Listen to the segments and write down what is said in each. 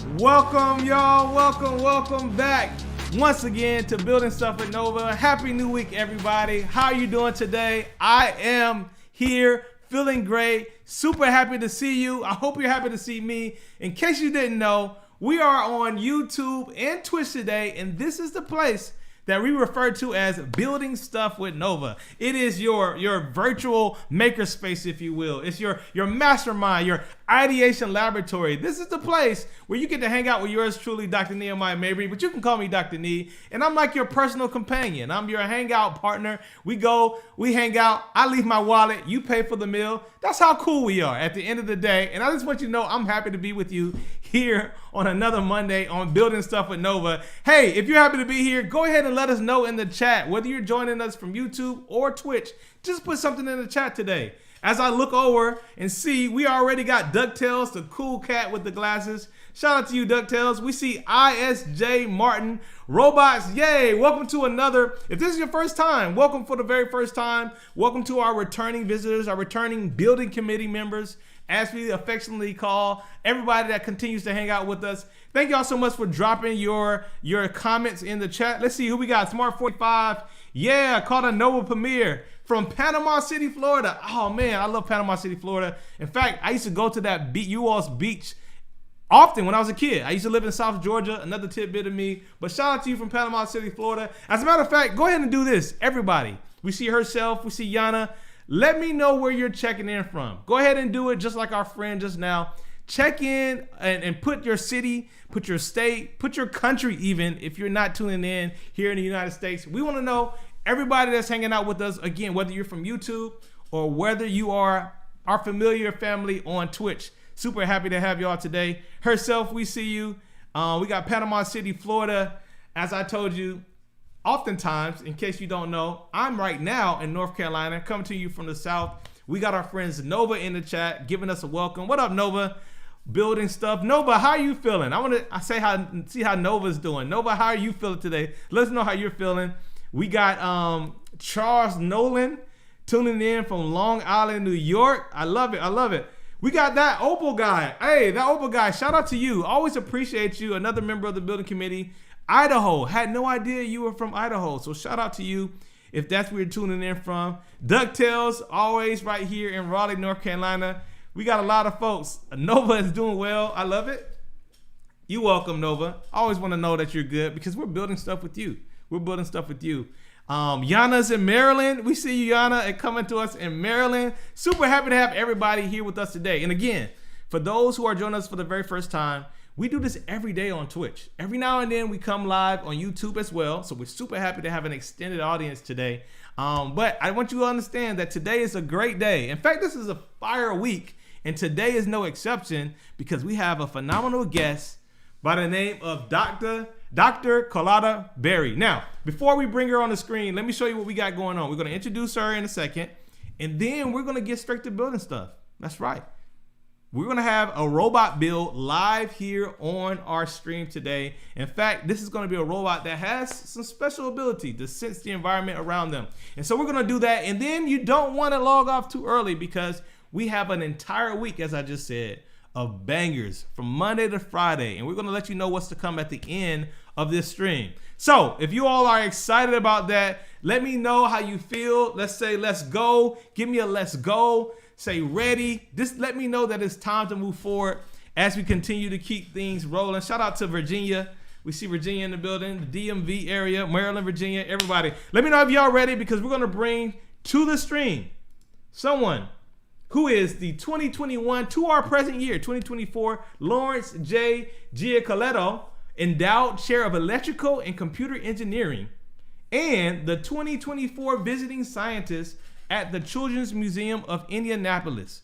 Welcome, y'all. Welcome back once again to Building Stuff with Nova. Happy New Week, everybody. How are you doing today? I am here, feeling great. Super happy to see you. I hope you're happy to see me. In case you didn't know, we are on YouTube and Twitch today, and this is the place that we refer to as Building Stuff with Nova. It is your virtual makerspace, if you will. It's your mastermind, your ideation laboratory. This is the place where you get to hang out with yours truly, Dr. Nehemiah Mabry, but you can call me Dr. Nee, and I'm like your personal companion. I'm your hangout partner. We go, we hang out, I leave my wallet, you pay for the meal. That's how cool we are at the end of the day, and I just want you to know I'm happy to be with you here on another Monday on Building Stuff with Nova. Hey, if you're happy to be here, go ahead and let us know in the chat, whether you're joining us from YouTube or Twitch. Just put something in the chat today. As I look over and see, we already got DuckTales, the cool cat with the glasses. Shout out to you, DuckTales. We see ISJ Martin, Robots, yay. Welcome to another, if this is your first time, welcome for the very first time. Welcome to our returning visitors, our returning building committee members, as we affectionately call everybody that continues to hang out with us. Thank y'all so much for dropping your comments in the chat. Let's see who we got. Smart 45, yeah, called a Nova premiere from Panama City, Florida. Oh man, I love Panama City, Florida. In fact, I used to go to that U.S. beach often when I was a kid. I used to live in South Georgia, another tidbit of me. But shout out to you from Panama City, Florida. As a matter of fact, go ahead and do this, everybody. We see herself, we see Yana. Let me know where you're checking in from. Go ahead and do it just like our friend just now. Check in and put your city, put your state, put your country even, if you're not tuning in here in the United States. We want to know everybody that's hanging out with us, again, whether you're from YouTube or whether you are our familiar family on Twitch. Super happy to have y'all today. Herself, we see you. We got Panama City, Florida. As I told you, oftentimes, in case you don't know, I'm right now in North Carolina, coming to you from the South. We got our friends Nova in the chat, giving us a welcome. What up, Nova? Building stuff. Nova, how are you feeling? I see how Nova's doing. Nova, how are you feeling today? Let us know how you're feeling. We got Charles Nolan tuning in from Long Island, New York. I love it. We got that Opal guy. Hey, that Opal guy, shout out to you. Always appreciate you. Another member of the building committee. Idaho. Had no idea you were from Idaho. So shout out to you if that's where you're tuning in from. DuckTales, always right here in Raleigh, North Carolina. We got a lot of folks. Nova is doing well. I love it. You're welcome, Nova. I always want to know that you're good because we're building stuff with you. Yana's in Maryland. We see you, Yana, and coming to us in Maryland. Super happy to have everybody here with us today. And again, for those who are joining us for the very first time, we do this every day on Twitch. Every now and then we come live on YouTube as well. So we're super happy to have an extended audience today. But I want you to understand that today is a great day. In fact, this is a fire week. And today is no exception because we have a phenomenal guest by the name of Dr. Carlotta Berry. Now, before we bring her on the screen, let me show you what we got going on. We're going to introduce her in a second, and then we're going to get straight to building stuff. That's right. We're going to have a robot build live here on our stream today. In fact, this is going to be a robot that has some special ability to sense the environment around them. And so we're going to do that, and then you don't want to log off too early because we have an entire week, as I just said, of bangers from Monday to Friday, and we're going to let you know what's to come at the end of this stream. So if you all are excited about that, let me know how you feel. Let's say let's go. Give me a let's go. Say ready. Just let me know that it's time to move forward as we continue to keep things rolling. Shout out to Virginia. We see Virginia in the building, the DMV area, Maryland, Virginia, everybody. Let me know if y'all ready because we're going to bring to the stream someone who is the 2021 to our present year, 2024, Lawrence J. Giacoletto Endowed Chair of Electrical and Computer Engineering, and the 2024 Visiting Scientist at the Children's Museum of Indianapolis.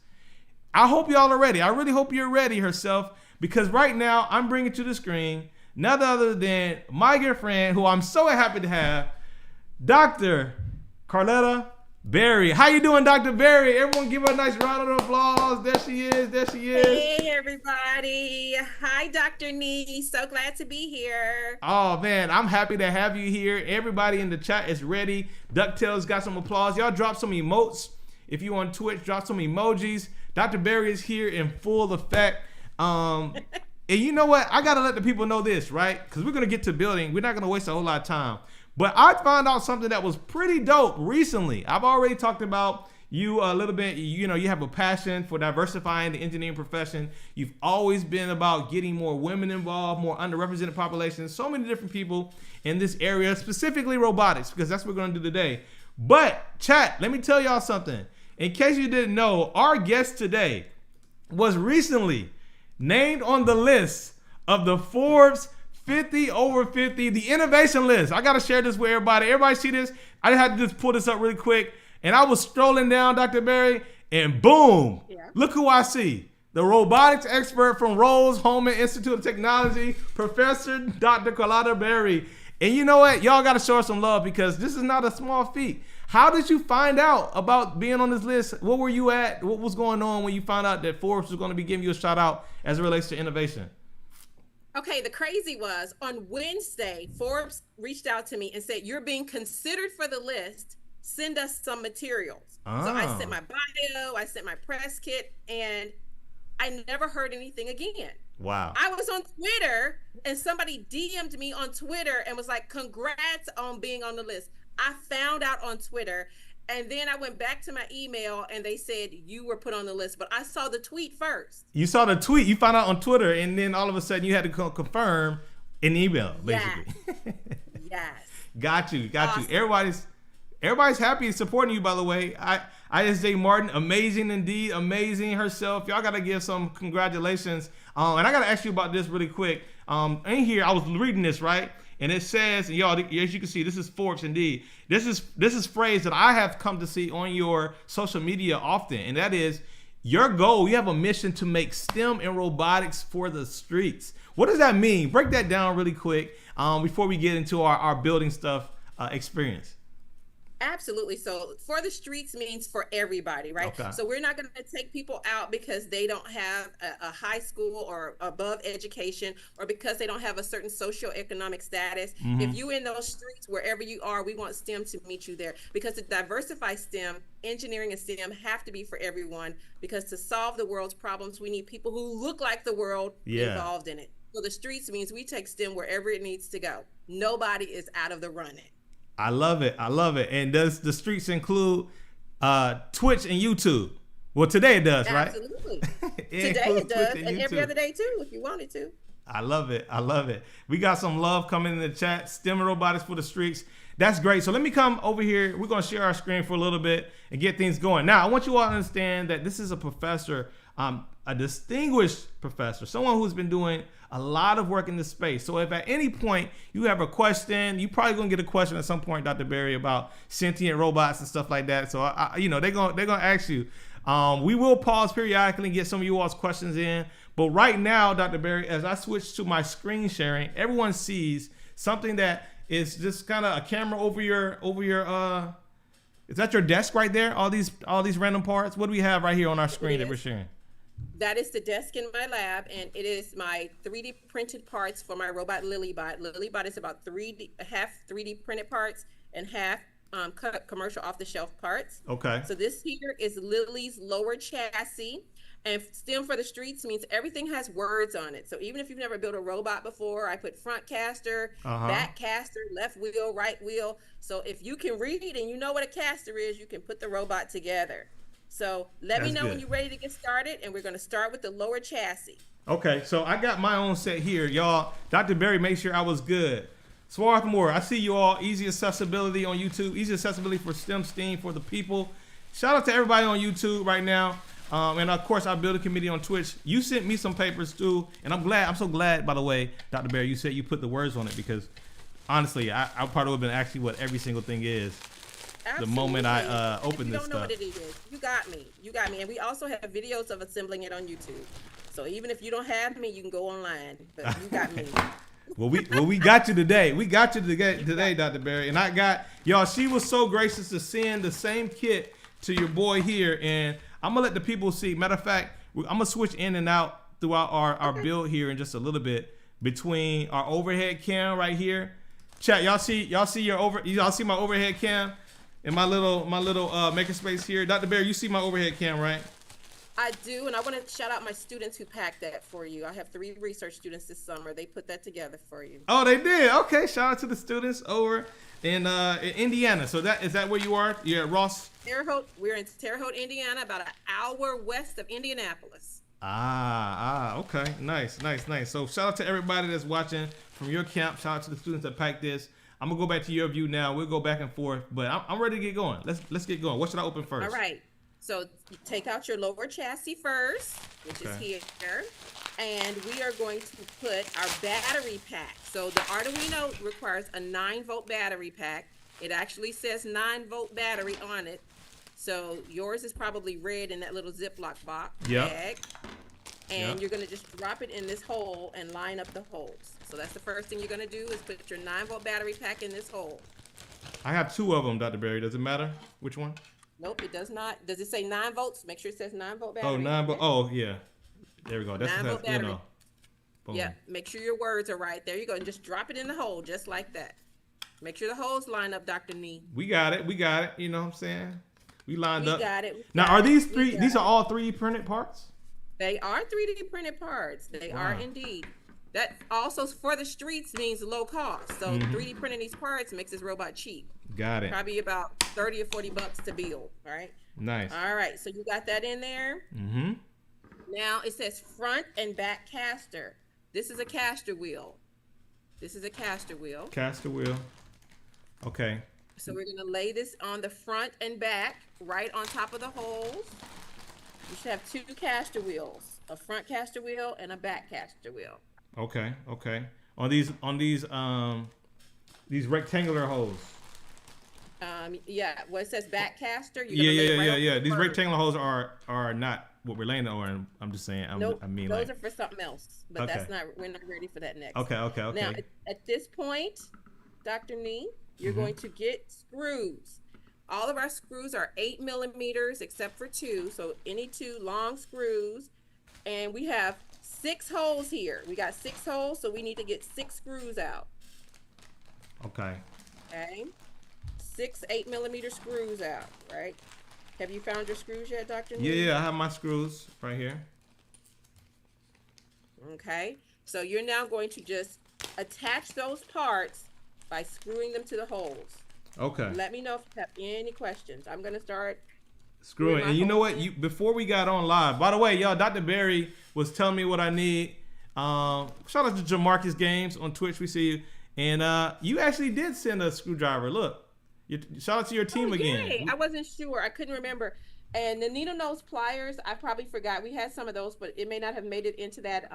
I hope y'all are ready. I really hope you're ready, herself, because right now I'm bringing to the screen none other than my good friend, who I'm so happy to have, Dr. Carlotta Berry. How you doing, Dr. Berry? Everyone give her a nice round of applause. There she is. Hey, everybody. Hi, Dr. Nee. So glad to be here. Oh, man. I'm happy to have you here. Everybody in the chat is ready. DuckTales got some applause. Y'all drop some emotes. If you on Twitch, drop some emojis. Dr. Berry is here in full effect. And you know what? I got to let the people know this, right? Because we're going to get to building. We're not going to waste a whole lot of time. But I found out something that was pretty dope recently. I've already talked about you a little bit. You know, you have a passion for diversifying the engineering profession. You've always been about getting more women involved, more underrepresented populations, so many different people in this area, specifically robotics, because that's what we're going to do today. But chat, let me tell y'all something. In case you didn't know, our guest today was recently named on the list of the Forbes 50 over 50, the innovation list. I got to share this with everybody. Everybody see this? I had to just pull this up really quick. And I was strolling down, Dr. Berry, and boom, look who I see. The robotics expert from Rose-Hulman Institute of Technology, Professor Dr. Carlotta Berry. And you know what? Y'all got to show her some love because this is not a small feat. How did you find out about being on this list? What were you at? What was going on when you found out that Forbes was going to be giving you a shout out as it relates to innovation? Okay, the crazy was on Wednesday, Forbes reached out to me and said, you're being considered for the list. Send us some materials. So I sent my bio, I sent my press kit, and I never heard anything again. Wow. I was on Twitter and somebody DM'd me on Twitter and was like, congrats on being on the list. I found out on Twitter, and then I went back to my email and they said you were put on the list, but I saw the tweet first. You saw the tweet, you found out on Twitter, and then all of a sudden you had to confirm in email, basically. Yes. Got you. Awesome. Everybody's happy and supporting you, by the way. ISJ Martin, amazing indeed, amazing herself. Y'all got to give some congratulations. And I got to ask you about this really quick. In here, I was reading this, right? And it says, and y'all, as you can see, this is Forbes indeed. This is phrase that I have come to see on your social media often, and that is your goal. You have a mission to make STEM and robotics for the streets. What does that mean? Break that down really quick before we get into our building stuff experience. Absolutely. So for the streets means for everybody, right? Okay. So we're not going to take people out because they don't have a high school or above education, or because they don't have a certain socioeconomic status. Mm-hmm. If you in those streets, wherever you are, we want STEM to meet you there, because to diversify STEM, engineering and STEM have to be for everyone, because to solve the world's problems, we need people who look like the world involved in it. So the streets means we take STEM wherever it needs to go. Nobody is out of the running. I love it. And does the streets include Twitch and YouTube? Well, today it does, right? Absolutely. Today it does, and every other day too, if you wanted to. I love it. We got some love coming in the chat. STEM and robotics for the streets. That's great. So let me come over here. We're going to share our screen for a little bit and get things going. Now, I want you all to understand that this is a professor, a distinguished professor, someone who's been doing a lot of work in this space. So if at any point you have a question, you probably gonna get a question at some point, Dr. Berry, about sentient robots and stuff like that. So they're gonna ask you. We will pause periodically and get some of you all's questions in. But right now, Dr. Berry, as I switch to my screen sharing, everyone sees something that is just kind of a camera over your. Is that your desk right there? All these random parts. What do we have right here on our screen that we're sharing? That is the desk in my lab, and it is my 3D printed parts for my robot Lilybot. Lilybot is about half 3D printed parts and half commercial off-the-shelf parts. Okay. So this here is Lily's lower chassis, and STEM for the streets means everything has words on it. So even if you've never built a robot before, I put front caster, back caster, left wheel, right wheel. So if you can read and you know what a caster is, you can put the robot together. So let me know when you're ready to get started, and we're going to start with the lower chassis. Okay, so I got my own set here, y'all. Dr. Berry made sure I was good. Swarthmore, I see you all. Easy accessibility on YouTube. Easy accessibility for STEM STEAM for the people. Shout out to everybody on YouTube right now. And of course, our building committee on Twitch. You sent me some papers too, and I'm so glad, by the way, Dr. Berry, you said you put the words on it, because honestly, I probably would have been actually what every single thing is. Absolutely. The moment I open this stuff. You don't know what it is. You got me. And we also have videos of assembling it on YouTube. So even if you don't have me, you can go online. But you got me. Well, we got you today. We got you today, Dr. Berry. And I got y'all. She was so gracious to send the same kit to your boy here, and I'm gonna let the people see. Matter of fact, I'm gonna switch in and out throughout our build here in just a little bit between our overhead cam right here. Chat, y'all see my overhead cam. In my little makerspace here. Dr. Berry, you see my overhead cam, right? I do, and I want to shout out my students who packed that for you. I have 3 research students this summer. They put that together for you. Oh, they did. Okay, shout out to the students over in Indiana. So that is that where you are? You're at Ross. Terre Haute. We're in Terre Haute, Indiana, about an hour west of Indianapolis. Okay. Nice. So shout out to everybody that's watching from your camp. Shout out to the students that packed this. I'm gonna go back to your view now. We'll go back and forth, but I'm ready to get going. Let's get going. What should I open first? All right. So you take out your lower chassis first, which is here, and we are going to put our battery pack. So the Arduino requires a 9-volt battery pack. It actually says 9-volt battery on it. So yours is probably red in that little Ziploc box bag. And you're going to just drop it in this hole and line up the holes. So that's the first thing you're going to do is put your 9-volt battery pack in this hole. I have 2 of them, Dr. Berry. Does it matter which one? Nope, it does not. Does it say 9 volts? Make sure it says 9-volt battery. Oh, 9 volt. Oh, yeah. There we go. That's 9-volt battery. Boom. Yeah, make sure your words are right. There you go. And just drop it in the hole just like that. Make sure the holes line up, Dr. Nee. We got it. You know what I'm saying? We lined up. We got it. Now, are these these are all 3D printed parts? They are 3D printed parts. They are indeed. That also for the streets means low cost. So 3D printing these parts makes this robot cheap. Got it. Probably about 30 or 40 bucks to build. All right. Nice. All right. So you got that in there. Mm-hmm. Now it says front and back caster. This is a caster wheel. Caster wheel. Okay. So we're going to lay this on the front and back, right on top of the holes. You should have 2 caster wheels, a front caster wheel and a back caster wheel. Okay. On these rectangular holes. Yeah. Well, it says back caster. Yeah. These rectangular holes are not what we're laying on. I'm just saying. Nope. I mean, those are for something else. But we're not ready for that next. Okay. Now, at this point, Dr. Nee, you're going to get screws. All of our screws are 8 millimeters except for 2. So any 2 long screws. And we have 6 holes here. We got 6 holes, so we need to get 6 screws out. Okay. 6 8-millimeter screws out, right? Have you found your screws yet, Dr. Yeah, I have my screws right here. Okay. So you're now going to just attach those parts by screwing them to the holes. Okay. Let me know if you have any questions. I'm going to start screwing. And you know what? Before we got on live, by the way, y'all, Dr. Berry was telling me what I need. Shout out to Jamarcus Games on Twitch. We see you. And you actually did send a screwdriver. Look. Shout out to your team again. I wasn't sure. I couldn't remember. And the needle nose pliers, I probably forgot. We had some of those, but it may not have made it into that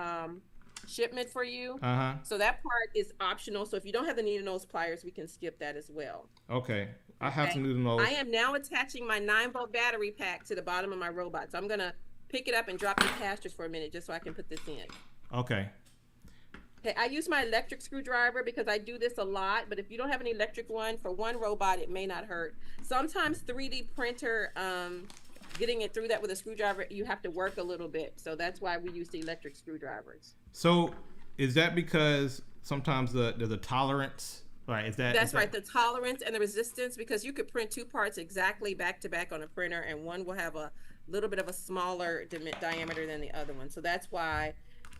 shipment for you. So that part is optional. So if you don't have the needle nose pliers, we can skip that as well. Okay. I have some needle nose. I am now attaching my 9-volt battery pack to the bottom of my robot. So I'm going to pick it up and drop the casters for a minute just so I can put this in. Okay. Okay, I use my electric screwdriver because I do this a lot, but if you don't have an electric one, for one robot, it may not hurt. Sometimes 3D printer, getting it through that with a screwdriver, you have to work a little bit. So that's why we use the electric screwdrivers. So is that because sometimes there's a tolerance? Right, That's right, the tolerance and the resistance, because you could print 2 parts exactly back to back on a printer, and one will have a little bit of a smaller diameter than the other one. So that's why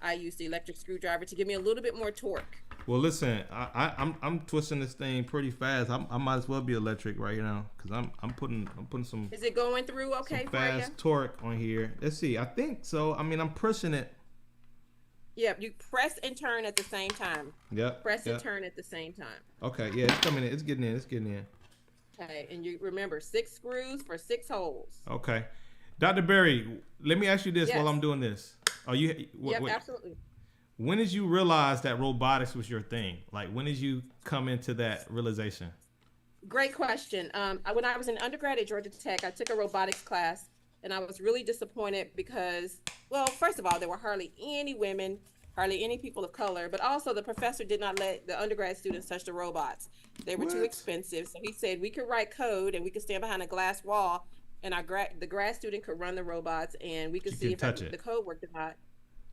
I use the electric screwdriver to give me a little bit more torque. Well, listen, I'm twisting this thing pretty fast. I might as well be electric right now because I'm putting some. Is it going through okay for you? Fast torque on here. Let's see. I think so. I mean, I'm pushing it. Yeah, you press and turn at the same time. Yep. Press and turn at the same time. Okay. Yeah, it's coming in. It's getting in. Okay, and you remember 6 screws for 6 holes. Okay. Dr. Berry, let me ask you this while I'm doing this. Absolutely. When did you realize that robotics was your thing? Like, when did you come into that realization? Great question. When I was in undergrad at Georgia Tech, I took a robotics class, and I was really disappointed because, well, first of all, there were hardly any women, hardly any people of color, but also the professor did not let the undergrad students touch the robots. They were too expensive. So he said we could write code and we could stand behind a glass wall, and the grad student could run the robots, and we could see if the code worked or not.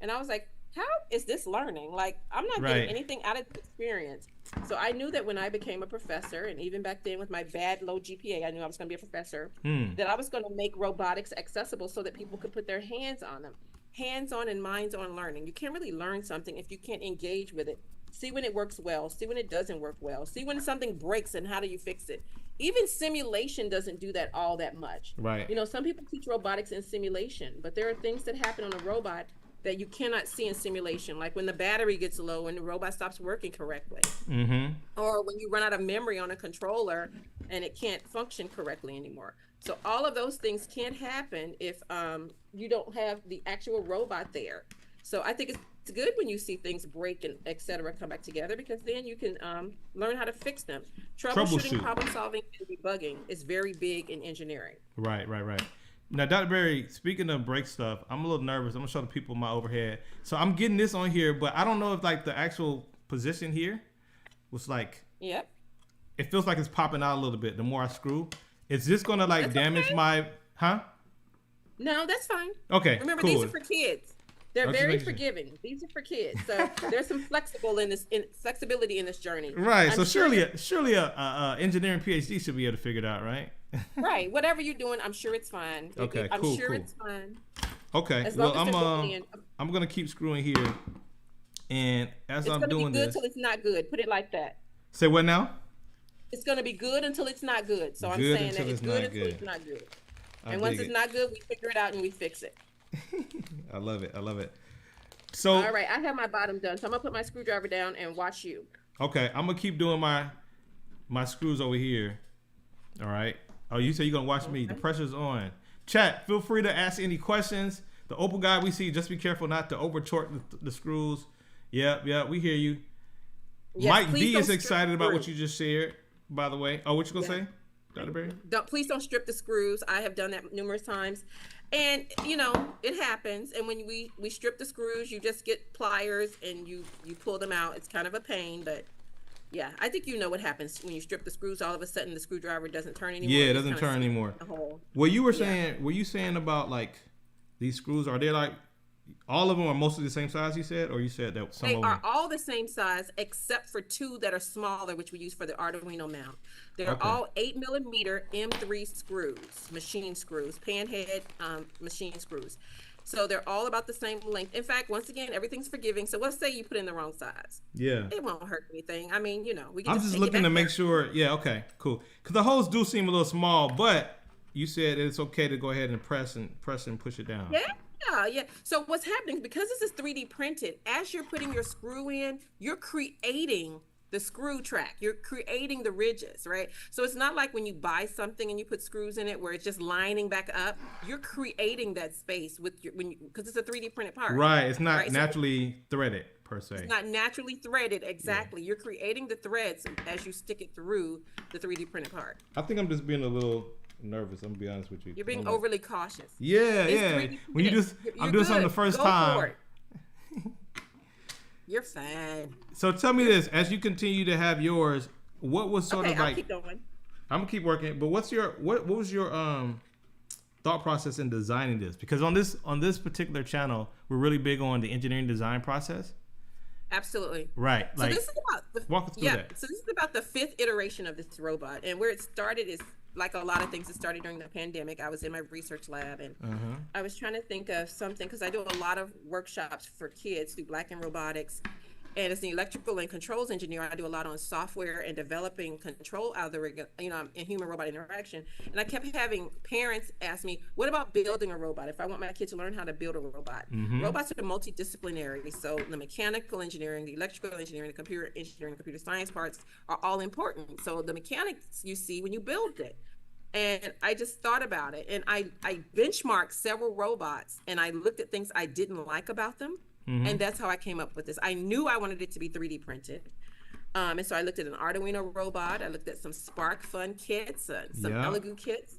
And I was like, how is this learning? Like, I'm not Right. getting anything out of the experience. So I knew that when I became a professor, and even back then with my bad low GPA, I knew I was going to be a professor, that I was going to make robotics accessible so that people could put their hands on them. Hands-on and minds-on learning. You can't really learn something if you can't engage with it. See when it works well, see when it doesn't work well, see when something breaks and how do you fix it. Even simulation doesn't do that all that much. Right. You know, some people teach robotics in simulation, but there are things that happen on a robot that you cannot see in simulation, like when the battery gets low and the robot stops working correctly, or when you run out of memory on a controller and it can't function correctly anymore. So all of those things can't happen if you don't have the actual robot there. So I think it's good when you see things break and et cetera come back together, because then you can learn how to fix them. Troubleshooting, problem solving, and debugging is very big in engineering. Right. Now, Dr. Berry, speaking of break stuff, I'm a little nervous. I'm gonna show the people my overhead. So I'm getting this on here, but I don't know if like the actual position here was like. Yep. It feels like it's popping out a little bit the more I screw. Is this gonna like damage my? Huh? No, that's fine. Okay. Remember, cool. these are for kids. They're very forgiving. These are for kids. So there's some flexibility in this journey. Right. So surely a engineering PhD should be able to figure it out, right? Right. Whatever you're doing, I'm sure it's fine. Okay. I'm cool. sure it's fine. Okay. As long well, I'm gonna keep screwing here, and as I'm doing this, it's gonna be good till it's not good. Put it like that. Say what now? It's gonna be good until it's not good. So I'm Good saying until that it's it's good not until good. it's not good. I And once dig it's it. not good, we figure it out and we fix it. I love it. So All right, I have my bottom done, so I'm gonna put my screwdriver down and watch you. okay, I'm gonna keep doing my screws over here. All right. Oh, you say you're gonna watch me. The pressure's on. Chat, feel free to ask any questions. The Opal guy we see, just be careful not to over torque the screws. Yeah, we hear you. Yes, Mike please D don't is strip excited the about what screws. you just shared, by the way. Oh, what you gonna Yeah. say, Dr. Berry? Please don't strip the screws. I have done that numerous times. And you know, it happens. And when we strip the screws, you just get pliers and you pull them out. It's kind of a pain, but yeah, I think you know what happens when you strip the screws. All of a sudden, the screwdriver doesn't turn anymore. Yeah, it You doesn't kinda turn see anymore. the hole. Were you saying about like these screws? Are they like all of them are mostly the same size? You said, or you said that some They of are them? all the same size except for two that are smaller, which we use for the Arduino mount. They're Okay. all 8mm M3 screws, machine screws, panhead machine screws. So they're all about the same length. In fact, once again, everything's forgiving. So let's say you put in the wrong size. Yeah. It won't hurt anything. I mean, you know, we can I'm just take it looking back to make there. sure. Yeah, okay, cool. Because the holes do seem a little small, but you said it's okay to go ahead and press and push it down. Yeah. So what's happening is because this is 3D printed, as you're putting your screw in, you're creating the screw track. You're creating the ridges, right? So it's not like when you buy something and you put screws in it where it's just lining back up. You're creating that space with your because it's a 3D printed part. Right. It's not Right, so- naturally threaded per se. It's not naturally threaded, exactly. You're creating the threads as you stick it through the 3D printed part. I think I'm just being a little nervous. I'm gonna be honest with you. You're being I'm like- overly cautious. Yeah, It's yeah. 3D When you printed. just, You're I'm doing something the good. first Go for time. it. You're fine. So tell me this: as you continue to have yours, what was sort Okay, of I'll like? keep going. I'm gonna keep working. But what was your thought process in designing this? Because on this particular channel, we're really big on the engineering design process. Absolutely. Right. So Like this is about walk us through that. So this is about the 5th iteration of this robot, and where it started is like a lot of things. It started during the pandemic. I was in my research lab, and I was trying to think of something because I do a lot of workshops for kids through Black and Robotics. And as an electrical and controls engineer, I do a lot on software and developing control algorithm, in human robot interaction. And I kept having parents ask me, what about building a robot? If I want my kid to learn how to build a robot. Robots are multidisciplinary. So the mechanical engineering, the electrical engineering, the computer engineering, computer science parts are all important. So the mechanics you see when you build it. And I just thought about it. And I benchmarked several robots and I looked at things I didn't like about them. And that's how I came up with this. I knew I wanted it to be 3D printed. And so I looked at an Arduino robot. I looked at some Spark Fun kits, some Elegoo kits.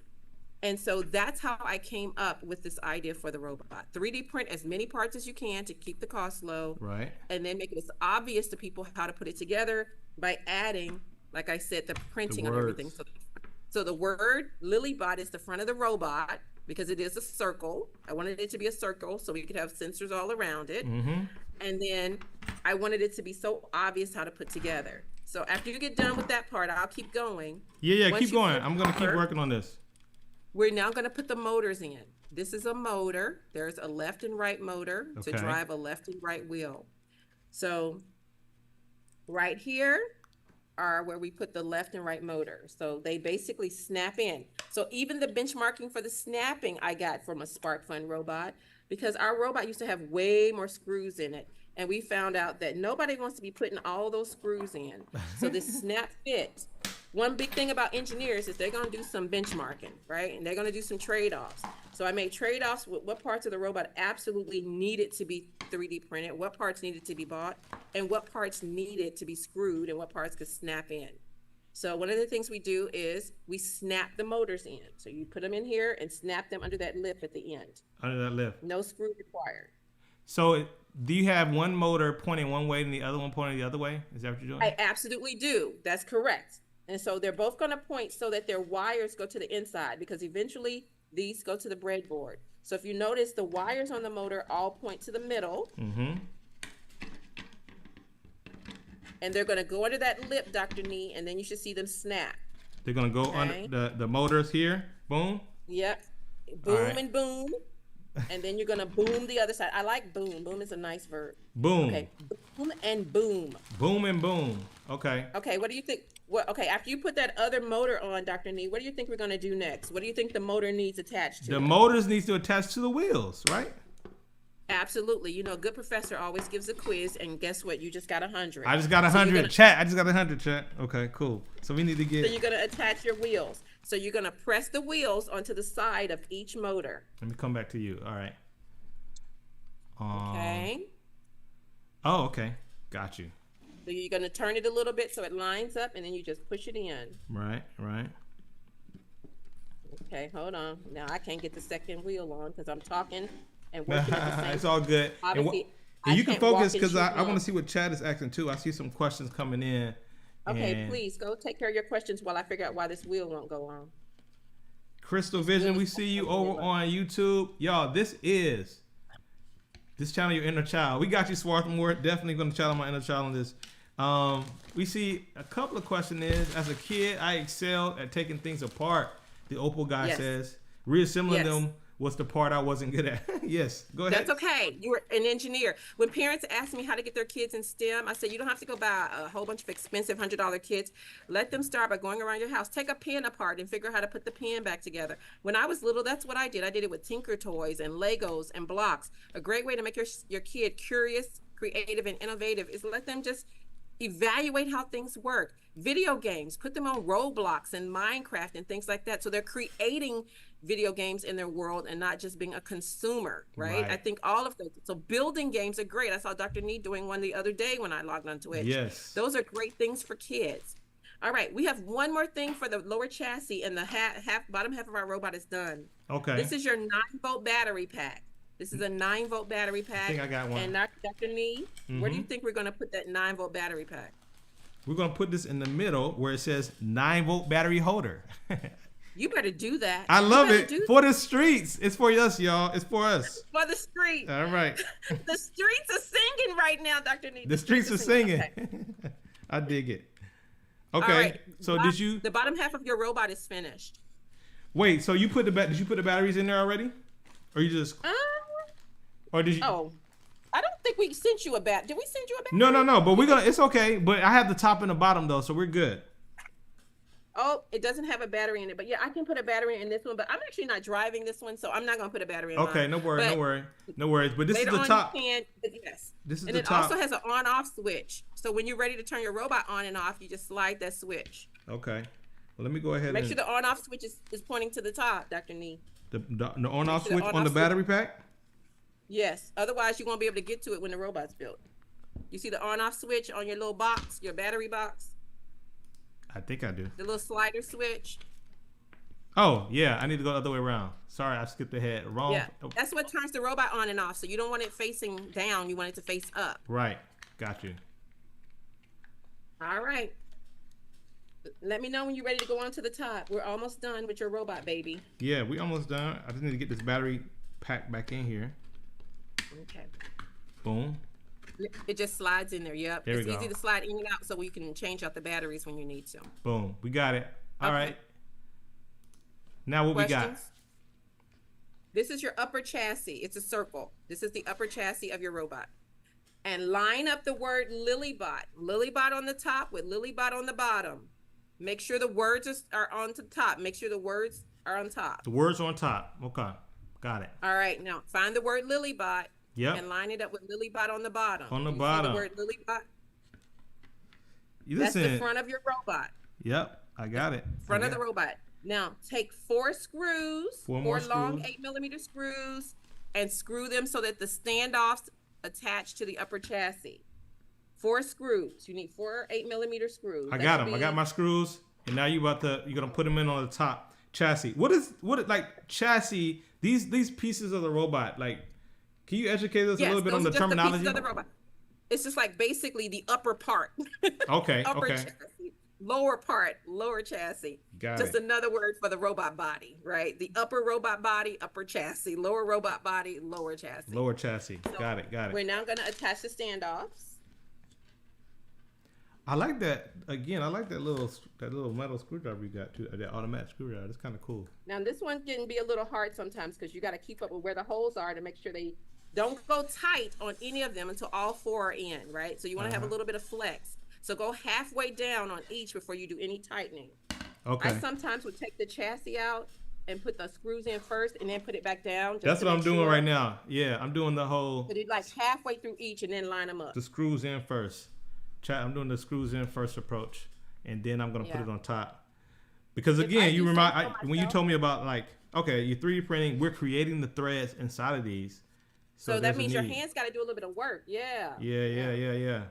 And so that's how I came up with this idea for the robot. 3D print as many parts as you can to keep the cost low. Right. And then make it as obvious to people how to put it together by adding, like I said, the printing on everything. So the word Lilybot is the front of the robot, because it is a circle. I wanted it to be a circle so we could have sensors all around it. And then I wanted it to be so obvious how to put together. So after you get done with that part, I'll keep going. Yeah, Once keep you going. flip I'm going to keep over, working on this. We're now going to put the motors in. This is a motor. There's a left and right motor to Okay. drive a left and right wheel. So right here are where we put the left and right motor. So they basically snap in. So even the benchmarking for the snapping I got from a SparkFun robot, because our robot used to have way more screws in it. And we found out that nobody wants to be putting all those screws in. So this snap fit. One big thing about engineers is they're going to do some benchmarking, right? And they're going to do some trade-offs. So I made trade-offs with what parts of the robot absolutely needed to be 3D printed, what parts needed to be bought, and what parts needed to be screwed, and what parts could snap in. So one of the things we do is we snap the motors in. So you put them in here and snap them under that lip at the end. Under that lip. No screw required. So do you have one motor pointing one way and the other one pointing the other way? Is that what you're doing? I absolutely do. That's correct. And so they're both going to point so that their wires go to the inside, because eventually these go to the breadboard. So if you notice, the wires on the motor all point to the middle. Mm-hmm. And they're going to go under that lip, Dr. Nee, and then you should see them snap. They're going to go under the motors here. Boom. Yep. Boom right. and boom. And then you're going to boom the other side. I like boom. Boom is a nice verb. Boom. Okay. Boom and boom. Boom and boom. Okay. Okay, what do you think? Okay, after you put that other motor on, Dr. Nee, what do you think we're going to do next? What do you think the motor needs attached to? The motors needs to attach to the wheels, right? Absolutely. You know, a good professor always gives a quiz, and guess what? You just got 100. I just got 100. Chat. I just got 100, chat. Okay, cool. So we need to get... So you're going to attach your wheels. So you're going to press the wheels onto the side of each motor. Let me come back to you. All right. Okay. Oh, okay. Got you. So you're going to turn it a little bit so it lines up, and then you just push it in. Right. Okay, hold on. Now I can't get the second wheel on because I'm talking and working at the same. It's all good. Obviously, and you can focus because I want to see what Chad is asking too. I see some questions coming in. Okay, please go take care of your questions while I figure out why this wheel won't go on. Crystal Vision, we see you over on YouTube. Y'all, this channel, Your Inner Child. We got you, Swarthmore. Definitely going to channel my inner child on this. We see a couple of questions is, as a kid, I excelled at taking things apart. The Opal guy says, reassembling them was the part I wasn't good at. Yes, go ahead. That's okay. You were an engineer. When parents ask me how to get their kids in STEM, I say, you don't have to go buy a whole bunch of expensive $100 kits. Let them start by going around your house. Take a pen apart and figure out how to put the pen back together. When I was little, that's what I did. I did it with Tinker Toys and Legos and blocks. A great way to make your kid curious, creative, and innovative is let them just evaluate how things work. Video games, put them on Roblox and Minecraft and things like that. So they're creating video games in their world and not just being a consumer, right? I think all of those. So building games are great. I saw Dr. Nee doing one the other day when I logged on Twitch. Yes. Those are great things for kids. All right, we have one more thing for the lower chassis, and the bottom half of our robot is done. Okay. This is your 9-volt battery pack. This is a 9-volt battery pack. I think I got one. And Dr. Nee, where do you think we're going to put that 9-volt battery pack? We're going to put this in the middle where it says 9-volt battery holder. You better do that. I love it. For the streets. It's for us, y'all. It's for us. For the streets. All right. The streets are singing right now, Dr. Nee. The streets are singing. Okay. I dig it. Okay. Right. So the bottom half of your robot is finished. Wait, so did you put the batteries in there already? Or you just or did you Oh. I don't think we sent you a bat. Did we send you a battery? No, but it's okay. But I have the top and the bottom though, so we're good. Oh, it doesn't have a battery in it, but yeah, I can put a battery in this one, but I'm actually not driving this one, so I'm not going to put a battery in Okay, mine. no worries. But this is the top. Yes. This is and the top. And it also has an on-off switch. So when you're ready to turn your robot on and off, you just slide that switch. Okay. Well, let me go ahead Make sure the on-off switch is pointing to the top, Dr. Nee. The on-off switch on the battery pack? Yes. Otherwise, you won't be able to get to it when the robot's built. You see the on-off switch on your little box, your battery box? I think I do. The little slider switch. Oh, yeah. I need to go the other way around. Sorry, I skipped ahead. Wrong. Yeah. That's what turns the robot on and off. So you don't want it facing down. You want it to face up. Right. Got you. All right. Let me know when you're ready to go on to the top. We're almost done with your robot, baby. Yeah, we almost done. I just need to get this battery pack back in here. Okay. Boom. It just slides in there. Yep. There we It's go. easy to slide in and out so you can change out the batteries when you need to. Boom. We got it. All Okay. right. Now what we got? Questions? This is your upper chassis. It's a circle. This is the upper chassis of your robot. And line up the word Lilybot. Lilybot on the top with Lilybot on the bottom. Make sure the words are on the top. Make sure the words are on top. The words on top. Okay. Got it. All right. Now find the word Lilybot. Yep. And line it up with Lilybot on the bottom. On the You bottom. See the word Lilybot? You That's listen. the front of your robot. Yep. I got it. Front of the robot. Now take 4 screws, Four four more long screws. 8mm screws, and screw them so that the standoffs attach to the upper chassis. 4 screws. You need 4 8mm screws. I That got should them. I be- got my screws, and now you're gonna put them in on the top chassis. What like chassis? These pieces of the robot. Like, can you educate us a little bit on those the are just terminology? pieces of the robot. It's just like basically the upper part. Okay. Upper Okay. chassis. Lower part, lower chassis. Got Just it. another word for the robot body, right? The upper robot body, upper chassis. Lower robot body, lower chassis. Lower chassis. Got it. Got We're it. now going to attach the standoffs. I like that. Again, I like that little metal screwdriver you got too. That automatic screwdriver. That's kind of cool. Now this one can be a little hard sometimes because you got to keep up with where the holes are to make sure they don't go tight on any of them until all 4 are in, right? So you want to have a little bit of flex. So go halfway down on each before you do any tightening. Okay. I sometimes would take the chassis out and put the screws in first and then put it back down. just That's to what I'm make doing sure. right now. Yeah, I'm doing the whole Put it like halfway through each and then line them up. the screws in first. I'm doing the screws in first approach, and then I'm gonna put Yeah. it on top. Because If I again, you do remind say so when you myself. told me about like, okay, you're 3D printing. We're creating the threads inside of these. So that there's a means your need. hands got to do a little bit of work. Yeah. Yeah.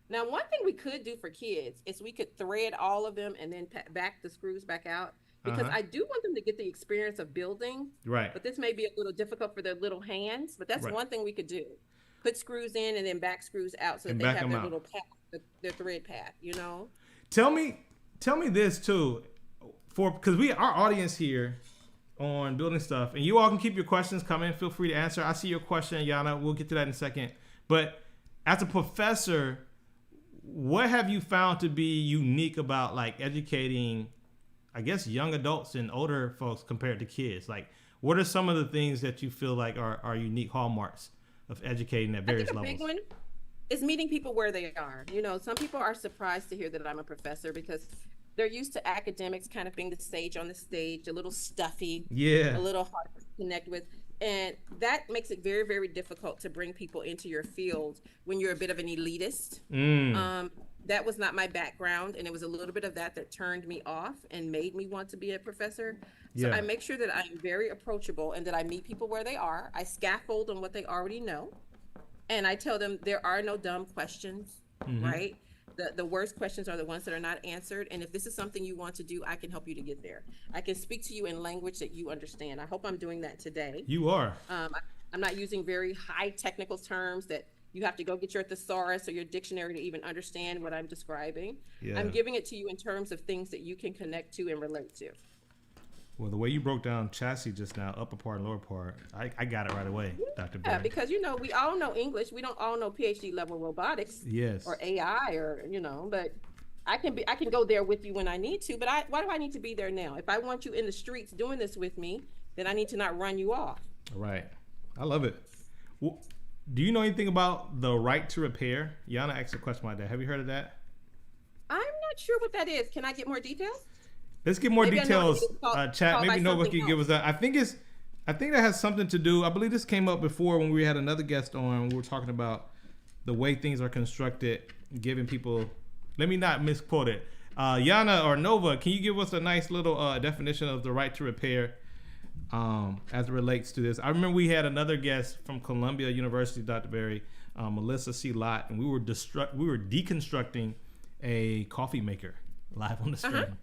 Now, one thing we could do for kids is we could thread all of them and then back the screws back out because Uh-huh. I do want them to get the experience of building, Right. but this may be a little difficult for their little hands, but that's Right. one thing we could do. Put screws in and then back screws out so that And they back have them their out. little path, their thread path, you know? Tell me this too, because our audience here on building stuff, and you all can keep your questions coming. Feel free to answer. I see your question, Yana. We'll get to that in a second. But as a professor, what have you found to be unique about like educating, I guess, young adults and older folks compared to kids? Like, what are some of the things that you feel like are unique hallmarks of educating at I various think a levels? big one is meeting people where they are. You know, some people are surprised to hear that I'm a professor because they're used to academics kind of being the sage on the stage, a little stuffy, Yeah. a little hard to connect with. And that makes it very, very difficult to bring people into your field when you're a bit of an elitist. That was not my background, and it was a little bit of that turned me off and made me want to be a professor. So Yeah. I make sure that I'm very approachable and that I meet people where they are. I scaffold on what they already know, and I tell them there are no dumb questions, right? The worst questions are the ones that are not answered. And if this is something you want to do, I can help you to get there. I can speak to you in language that you understand. I hope I'm doing that today. You are. I'm not using very high technical terms that you have to go get your thesaurus or your dictionary to even understand what I'm describing. Yeah. I'm giving it to you in terms of things that you can connect to and relate to. Well, the way you broke down chassis just now, upper part and lower part, I got it right away, Dr. Yeah, Berry. because, you know, we all know English. We don't all know PhD level robotics Yes. or AI or, you know, but I can go there with you when I need to. But why do I need to be there now? If I want you in the streets doing this with me, then I need to not run you off. Right. I love it. Well, do you know anything about the right to repair? Yana asked a question like that. Have you heard of that? I'm not sure what that is. Can I get more details? Let's get more Maybe I know details. it's called Chat. by Maybe Nova something can give us that. I think that has something to do. I believe this came up before when we had another guest on. We were talking about the way things are constructed, giving people. Let me not misquote it. Yana or Nova, can you give us a nice little definition of the right to repair as it relates to this? I remember we had another guest from Columbia University, Dr. Berry, Melissa C. Lott, and we were deconstructing a coffee maker live on the stream.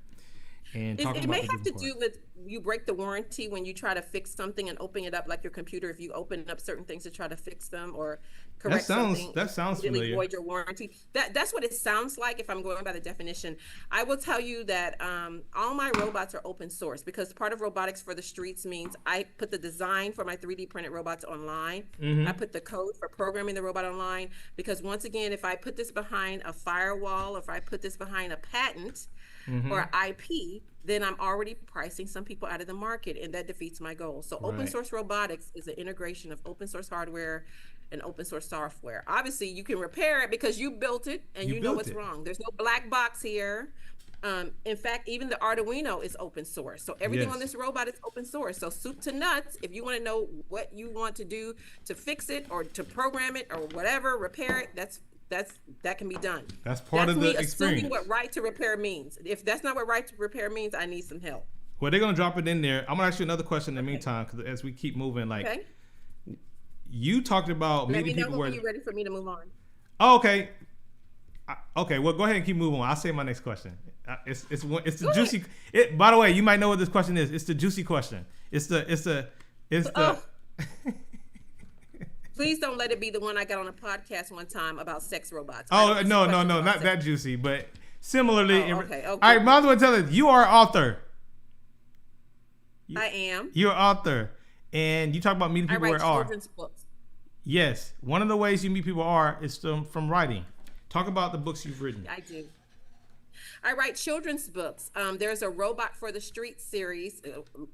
And It talking may about the have to different do you break the warranty when you try to fix something and open it up like your computer. If you open up certain things to try to fix them or correct something, that sounds really familiar. void your warranty. That's what it sounds like if I'm going by the definition. I will tell you that all my robots are open source, because part of Robotics for the Streets means I put the design for my 3D printed robots online. I put the code for programming the robot online, because once again, if I put this behind a firewall, if I put this behind a patent or IP, then I'm already pricing some people out of the market, and that defeats my goal. So open source robotics is an integration of open source hardware and open source software. Obviously, you can repair it because you built it and you know what's wrong. There's no black box here. In fact, even the Arduino is open source. So everything on this robot is open source. So soup to nuts, if you want to know what you want to do to fix it or to program it or whatever, repair it, that can be done. That's part of the experience. Assuming what right to repair means. If that's not what right to repair means, I need some help. Well, they're gonna drop it in there. I'm gonna ask you another question in the meantime, because as we keep moving, like you talked about meeting people where you're ready for me to move on. Oh, okay. Okay, well, go ahead and keep moving on. I'll say my next question. It's the juicy. By the way, you might know what this question is. It's the juicy question. It's the. Please don't let it be the one I got on a podcast one time about sex robots. Oh, no, not that juicy, but similarly. Okay. All right, might as well tell us, you are an author. I am. You're an author, and you talk about meeting people where they are. I write children's books. Yes, one of the ways you meet people is from writing. Talk about the books you've written. I do. I write children's books. There's a Robot for the Streets series.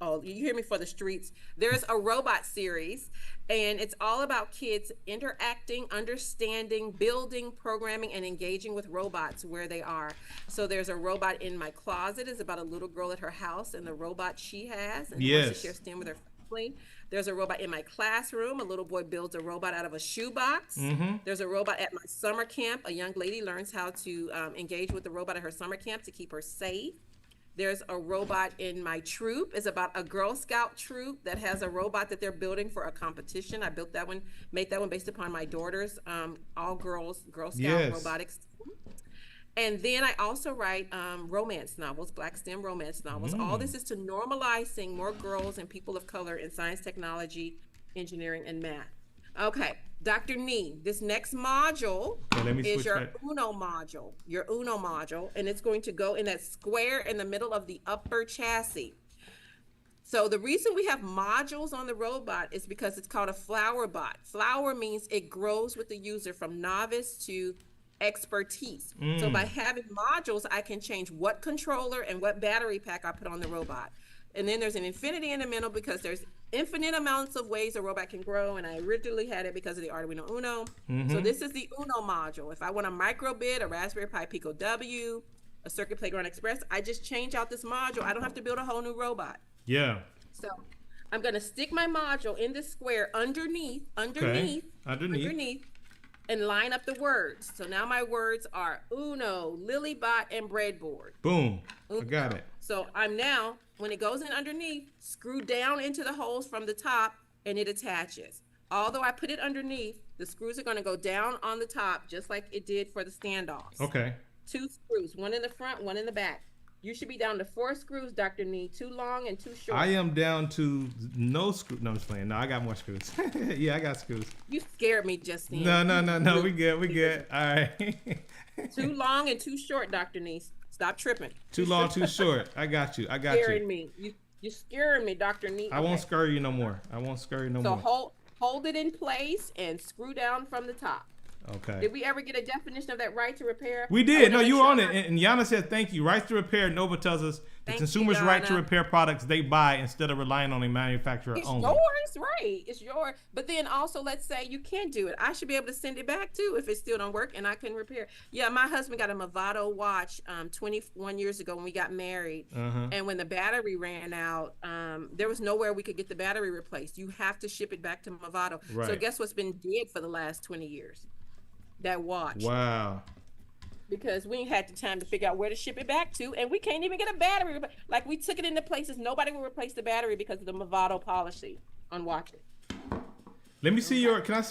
Oh, you hear me, for the streets. There's a robot series, and it's all about kids interacting, understanding, building, programming, and engaging with robots where they are. So there's a Robot in My Closet. It's about a little girl at her house and the robot she has, and wants to share STEM with her family. There's a Robot in My Classroom. A little boy builds a robot out of a shoebox. There's a Robot at my summer camp. A young lady learns how to engage with the robot at her summer camp to keep her safe. There's a Robot in My Troop. It's about a Girl Scout troop that has a robot that they're building for a competition. I built that one, made that one based upon my daughter's all girls Girl Scout robotics. And then I also write romance novels, Black STEM romance novels. All this is to normalizing more girls and people of color in science, technology, engineering, and math. Okay, Dr. Nee, this next module is your Uno module. Your Uno module, and it's going to go in that square in the middle of the upper chassis. So the reason we have modules on the robot is because it's called a flower bot. Flower means it grows with the user from novice to expertise. So by having modules, I can change what controller and what battery pack I put on the robot. And then there's an infinity in the middle, because there's infinite amounts of ways a robot can grow, and I originally had it because of the Arduino Uno. So this is the Uno module. If I want a microbit, a Raspberry Pi Pico W, a Circuit Playground Express, I just change out this module. I don't have to build a whole new robot. So I'm going to stick my module in this square underneath, and line up the words. So now my words are Uno, Lilybot, and breadboard. Boom. Uno. I got it. So I'm now, when it goes in underneath, screw down into the holes from the top, and it attaches. Although I put it underneath, the screws are going to go down on the top, just like it did for the standoffs. Okay. 2 screws, one in the front, one in the back. You should be down to 4 screws, Dr. Nee, 2 long and 2 short. I am down to no screws. No, I'm just playing. No, I got more screws. Yeah, I got screws. You scared me just then. No. We good. All right. 2 long and 2 short, Dr. Nee. Stop tripping. 2 long, 2 short. I got you. Scaring me. You're scaring me, Dr. Nee. I won't scare you no more. more. So hold it in place and screw down from the top. Okay. Did we ever get a definition of that right to repair? We did. No, you were on it. And Yana said, thank you. Right to repair. Nova tells us the consumer's right to repair products they buy instead of relying on a manufacturer only. It's yours, right? It's yours. But then also, let's say you can't do it. I should be able to send it back too if it still don't work and I can repair. Yeah, my husband got a Movado watch 21 years ago when we got married. And when the battery ran out, there was nowhere we could get the battery replaced. You have to ship it back to Movado. Right. So guess what's been dead for the last 20 years? That watch. Wow. Because we ain't had the time to figure out where to ship it back to, and we can't even get a battery. Like, we took it into places nobody will replace the battery because of the Movado policy on watches. Let me see your. Can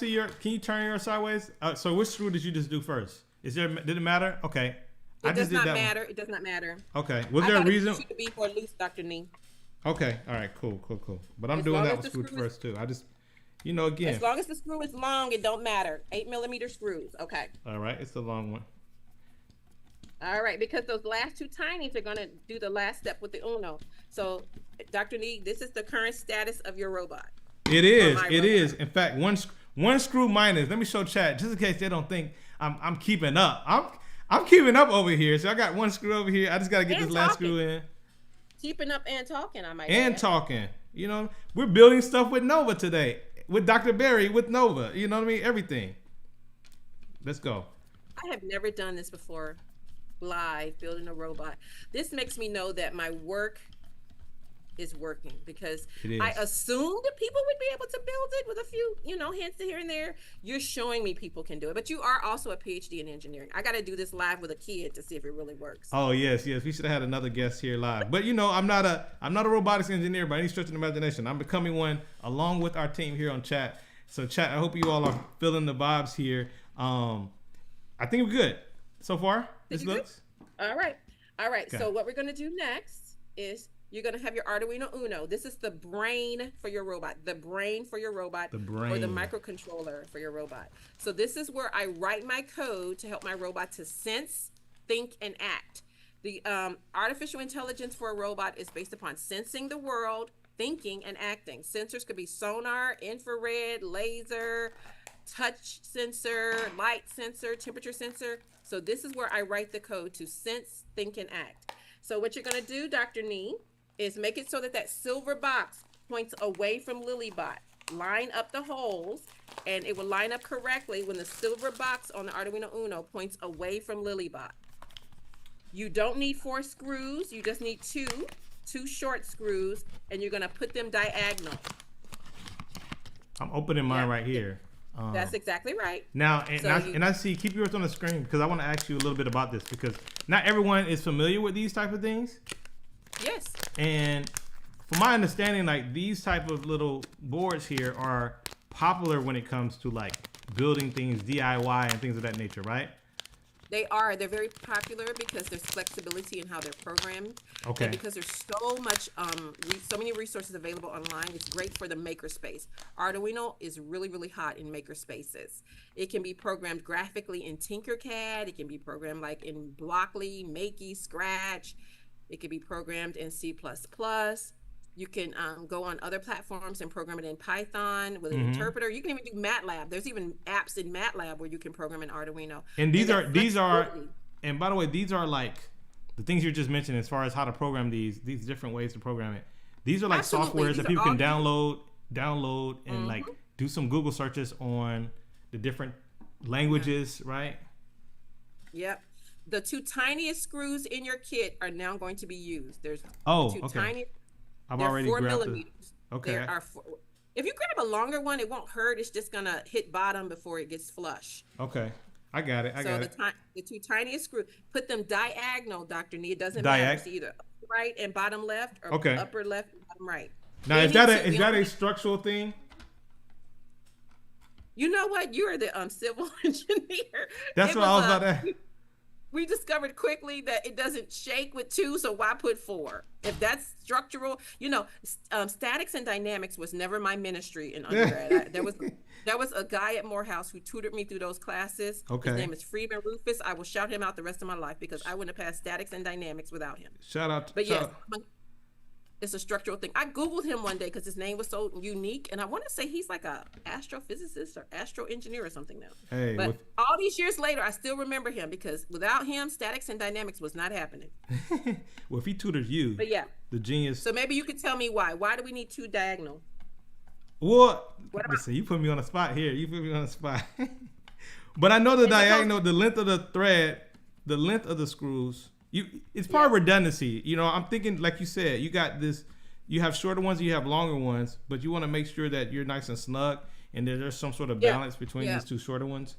you turn yours sideways? So which screw did you just do first? Did it matter? Okay. It does not matter. It does not matter. Okay. Was there a reason? It should be for loose, Dr. Nee. Okay. All right. Cool. But I'm As doing long that as with the screws screw is, first too. I just, again. as long as the screw is long, it don't matter. 8mm screws. Okay. All right. It's a long one. All right, because those last two tinies are going to do the last step with the Uno. So, Dr. Nee, this is the current status of your robot. It is. It is. In fact, one screw minus. Let me show chat just in case they don't think I'm keeping up. I'm keeping up over here. So I got one screw over here. I just got to get this last screw in. Keeping up and talking, I might And add. talking. We're building stuff with Nova today. With Dr. Berry, with Nova. You know what I mean? Everything. Let's go. I have never done this before. Live building a robot. This makes me know that my work is working, because I assumed that people would be able to build it with a few, hints here and there. You're showing me people can do it, but you are also a PhD in engineering. I got to do this live with a kid to see if it really works. Oh yes. We should have had another guest here live. But I'm not a robotics engineer by any stretch of the imagination. I'm becoming one along with our team here on chat. So chat, I hope you all are feeling the vibes here. I think we're good so far. This looks all right. Okay. So what we're going to do next is you're going to have your Arduino Uno. This is the brain for your robot. The brain for your robot. The brain. Or the microcontroller for your robot. So this is where I write my code to help my robot to sense, think, and act. The artificial intelligence for a robot is based upon sensing the world, thinking, and acting. Sensors could be sonar, infrared, laser, touch sensor, light sensor, temperature sensor. So this is where I write the code to sense, think, and act. So what you're going to do, Dr. Nee, is make it so that silver box points away from Lilybot. Line up the holes, and it will line up correctly when the silver box on the Arduino Uno points away from Lilybot. You don't need 4 screws. You just need two short screws, and you're going to put them diagonal. I'm opening mine right here. That's exactly right. Now, I see, keep yours on the screen, because I want to ask you a little bit about this, because not everyone is familiar with these type of things. Yes. And from my understanding, like, these type of little boards here are popular when it comes to like building things, DIY and things of that nature, right? They are. They're very popular because there's flexibility in how they're programmed. Okay. And because there's so much, so many resources available online, it's great for the makerspace. Arduino is really, really hot in makerspaces. It can be programmed graphically in Tinkercad. It can be programmed like in Blockly, Makey, Scratch. It can be programmed in C++. You can go on other platforms and program it in Python with an interpreter. You can even do MATLAB. There's even apps in MATLAB where you can program in Arduino. And these are, and by the way, these are like the things you just mentioned as far as how to program these different ways to program it. These are like softwares that people can download and like do some Google searches on the different languages, right? Yep. The 2 tiniest screws in your kit are now going to be used. There's tiny. I've already 4 grabbed millimeters. Okay. There are 4. If you grab a longer one, it won't hurt. It's just gonna hit bottom before it gets flush. Okay. I got it. The 2 tiniest screws, put them diagonal, Dr. Nee. It doesn't matter. It's either right and bottom left or upper left and bottom right. Now, is that a structural thing? You know what? You are the civil engineer. That's what I was about to ask. We discovered quickly that it doesn't shake with 2, so why put 4? If that's structural, statics and dynamics was never my ministry in undergrad. There was a guy at Morehouse who tutored me through those classes. Okay. His name is Freeman Rufus. I will shout him out the rest of my life because I wouldn't have passed statics and dynamics without him. Shout out. But yes, it's a structural thing. I Googled him one day because his name was so unique, and I want to say he's like a astrophysicist or astroengineer or something now. Hey, but all these years later, I still remember him because without him, statics and dynamics was not happening. Well, if he tutored you, but yeah, the genius. So maybe you could tell me why. Why do we need 2 diagonal? Well, listen, you put me on the spot here. You put me on the spot. But I know the diagonal, the length of the thread, the length of the screws. It's part of redundancy. I'm thinking, like you said, you got this, you have shorter ones, you have longer ones, but you want to make sure that you're nice and snug and that there's some sort of balance between these 2 shorter ones.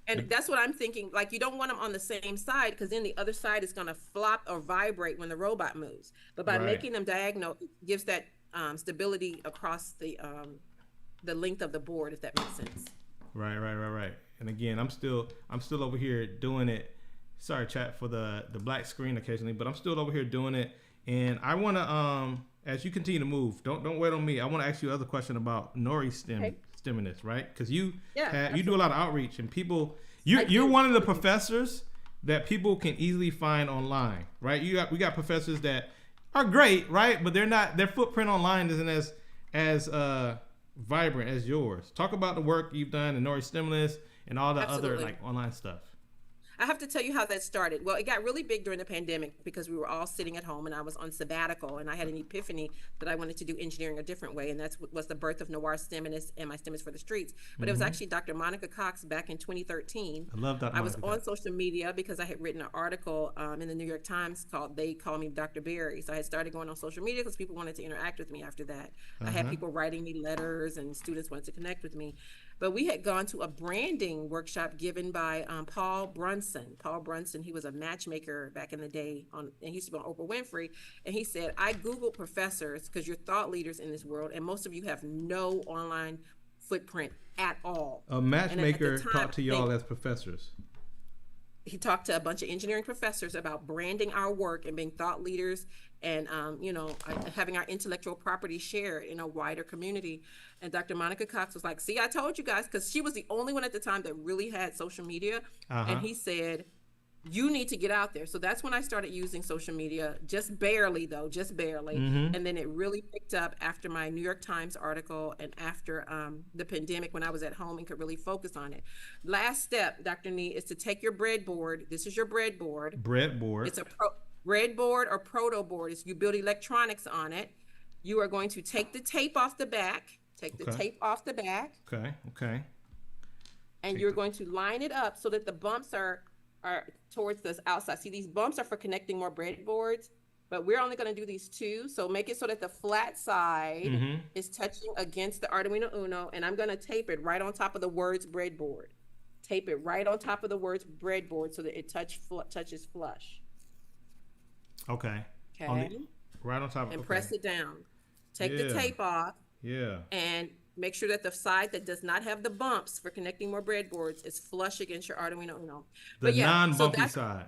And that's what I'm thinking. Like, you don't want them on the same side because then the other side is going to flop or vibrate when the robot moves. But by making them diagonal, it gives that stability across the length of the board, if that makes sense. Right. And again, I'm still over here doing it. Sorry, chat, for the black screen occasionally, but I'm still over here doing it. And I want to, as you continue to move, don't wait on me. I want to ask you another question about Nori's STEMiness, right? Because you do a lot of outreach, and people, you're one of the professors that people can easily find online, right? We got professors that are great, right? But their footprint online isn't as vibrant as yours. Talk about the work you've done in Nori's STEMiness and all the other like online stuff. I have to tell you how that started. Well, it got really big during the pandemic because we were all sitting at home and I was on sabbatical, and I had an epiphany that I wanted to do engineering a different way. And that's what was the birth of Noir STEMiness and my STEMiness for the Streets. But it was actually Dr. Monica Cox back in 2013. I love Dr. I was on social media because I had written an article in the New York Times called They Call Me Dr. Berry. So I had started going on social media because people wanted to interact with me after that. I had people writing me letters and students wanted to connect with me. But we had gone to a branding workshop given by Paul Brunson. Paul Brunson, he was a matchmaker back in the day, and he used to be on Oprah Winfrey. And he said, I Googled professors because you're thought leaders in this world, and most of you have no online footprint at all. A matchmaker talked to y'all as professors. He talked to a bunch of engineering professors about branding our work and being thought leaders and, having our intellectual property shared in a wider community. And Dr. Monica Cox was like, see, I told you guys, because she was the only one at the time that really had social media. And he said, you need to get out there. So that's when I started using social media, just barely. And then it really picked up after my New York Times article and after the pandemic, when I was at home and could really focus on it. Last step, Dr. Nee, is to take your breadboard. This is your breadboard. It's a breadboard or proto board. It's, you build electronics on it. You are going to take the tape off the back. Okay. And you're going to line it up so that the bumps are towards the outside. See, these bumps are for connecting more breadboards, but we're only going to do these two. So make it so that the flat side is touching against the Arduino Uno, and I'm going to tape it right on top of the words breadboard. Tape it right on top of the words breadboard so that it touches flush. Okay. Right on top. And press it down. Take the tape off. Yeah. And make sure that the side that does not have the bumps for connecting more breadboards is flush against your Arduino Uno. The non-bumpy side.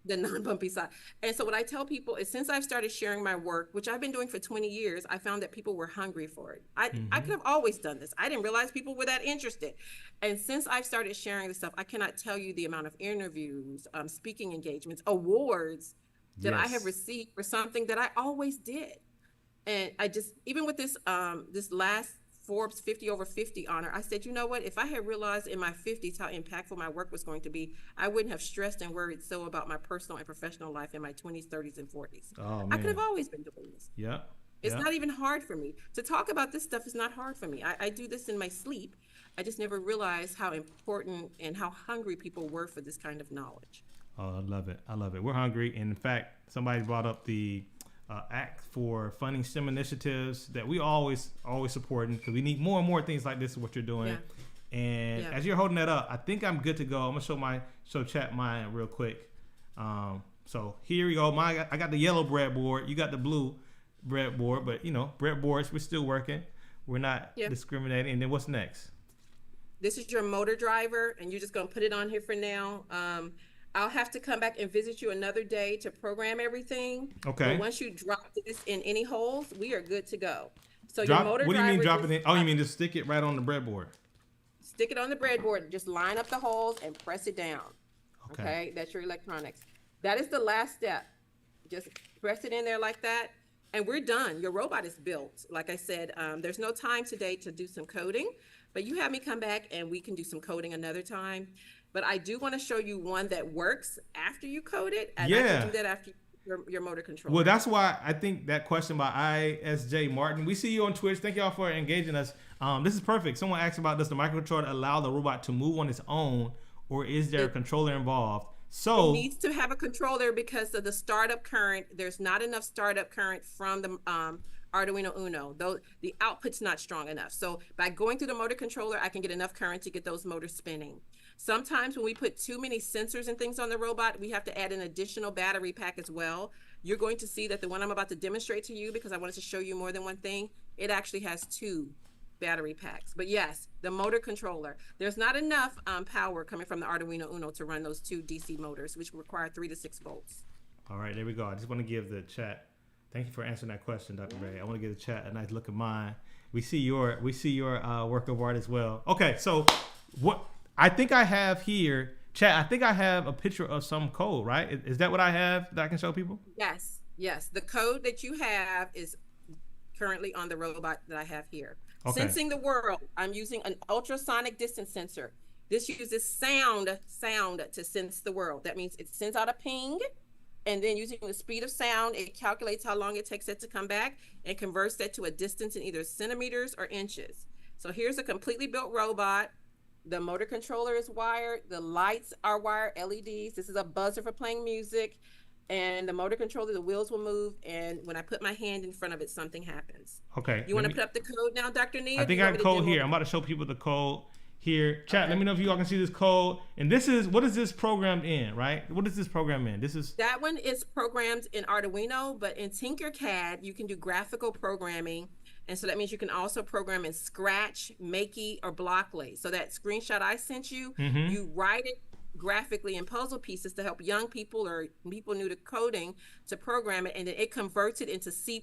The non-bumpy side. And so what I tell people is, since I've started sharing my work, which I've been doing for 20 years, I found that people were hungry for it. I could have always done this. I didn't realize people were that interested. And since I've started sharing this stuff, I cannot tell you the amount of interviews, speaking engagements, awards that I have received for something that I always did. And I just, even with this this last Forbes 50 over 50 honor, I said, you know what, if I had realized in my 50s how impactful my work was going to be, I wouldn't have stressed and worried so about my personal and professional life in my 20s, 30s, and 40s. Oh, man. I could have always been doing this. Yeah. It's not even hard for me. To talk about this stuff is not hard for me. I do this in my sleep. I just never realized how important and how hungry people were for this kind of knowledge. Oh, I love it. We're hungry. And in fact, somebody brought up the act for funding STEM initiatives that we always supporting, because we need more and more things like this is what you're doing. And as you're holding that up, I think I'm good to go. I'm gonna show chat mine real quick. So here we go. I got the yellow breadboard. You got the blue breadboard, but breadboards, we're still working. We're not discriminating. And then what's next? This is your motor driver, and you're just gonna put it on here for now. I'll have to come back and visit you another day to program everything. Okay. But once you drop this in any holes, we are good to go. So your motor driver. What do you mean drop it in? Oh, you mean just stick it right on the breadboard? Stick it on the breadboard. Just line up the holes and press it down. Okay. That's your electronics. That is the last step. Just press it in there like that, and we're done. Your robot is built. Like I said, there's no time today to do some coding, but you have me come back and we can do some coding another time. But I do want to show you one that works after you code it, and I can do that after your motor controller. Well, that's why I think that question by ISJ Martin. We see you on Twitch. Thank y'all for engaging us. This is perfect. Someone asked about, does the microcontroller allow the robot to move on its own, or is there a controller involved? So it needs to have a controller because of the startup current. There's not enough startup current from the Arduino Uno, though the output's not strong enough. So by going through the motor controller, I can get enough current to get those motors spinning. Sometimes when we put too many sensors and things on the robot, we have to add an additional battery pack as well. You're going to see that the one I'm about to demonstrate to you, because I wanted to show you more than one thing, it actually has 2 battery packs. But yes, the motor controller, there's not enough power coming from the Arduino Uno to run those 2 DC motors, which require 3 to 6 volts. All right, there we go. I just want to give the chat Thank you for answering that question, Dr. Berry. I want to give the chat a nice look at mine. We see your work of art as well. Okay, so what I think I have here, chat. I think I have a picture of some code, right? Is that what I have that I can show people? Yes, yes. The code that you have is currently on the robot that I have here. Okay. Sensing the world. I'm using an ultrasonic distance sensor. This uses sound to sense the world. That means it sends out a ping, and then using the speed of sound, it calculates how long it takes it to come back and converts that to a distance in either centimeters or inches. So here's a completely built robot. The motor controller is wired. The lights are wired, LEDs. This is a buzzer for playing music. And the motor controller, the wheels will move. And when I put my hand in front of it, something happens. Okay. You want to put up the code now, Dr. Nia? I think I have code here. I'm about to show people the code here. Chat, let me know if you all can see this code. And this is, what is this programmed in, right? What is this program in? That one is programmed in Arduino, but in Tinkercad, you can do graphical programming. And so that means you can also program in Scratch, Makey, or Blockly. So that screenshot I sent you, you write it graphically in puzzle pieces to help young people or people new to coding to program it, and then it converts it into C++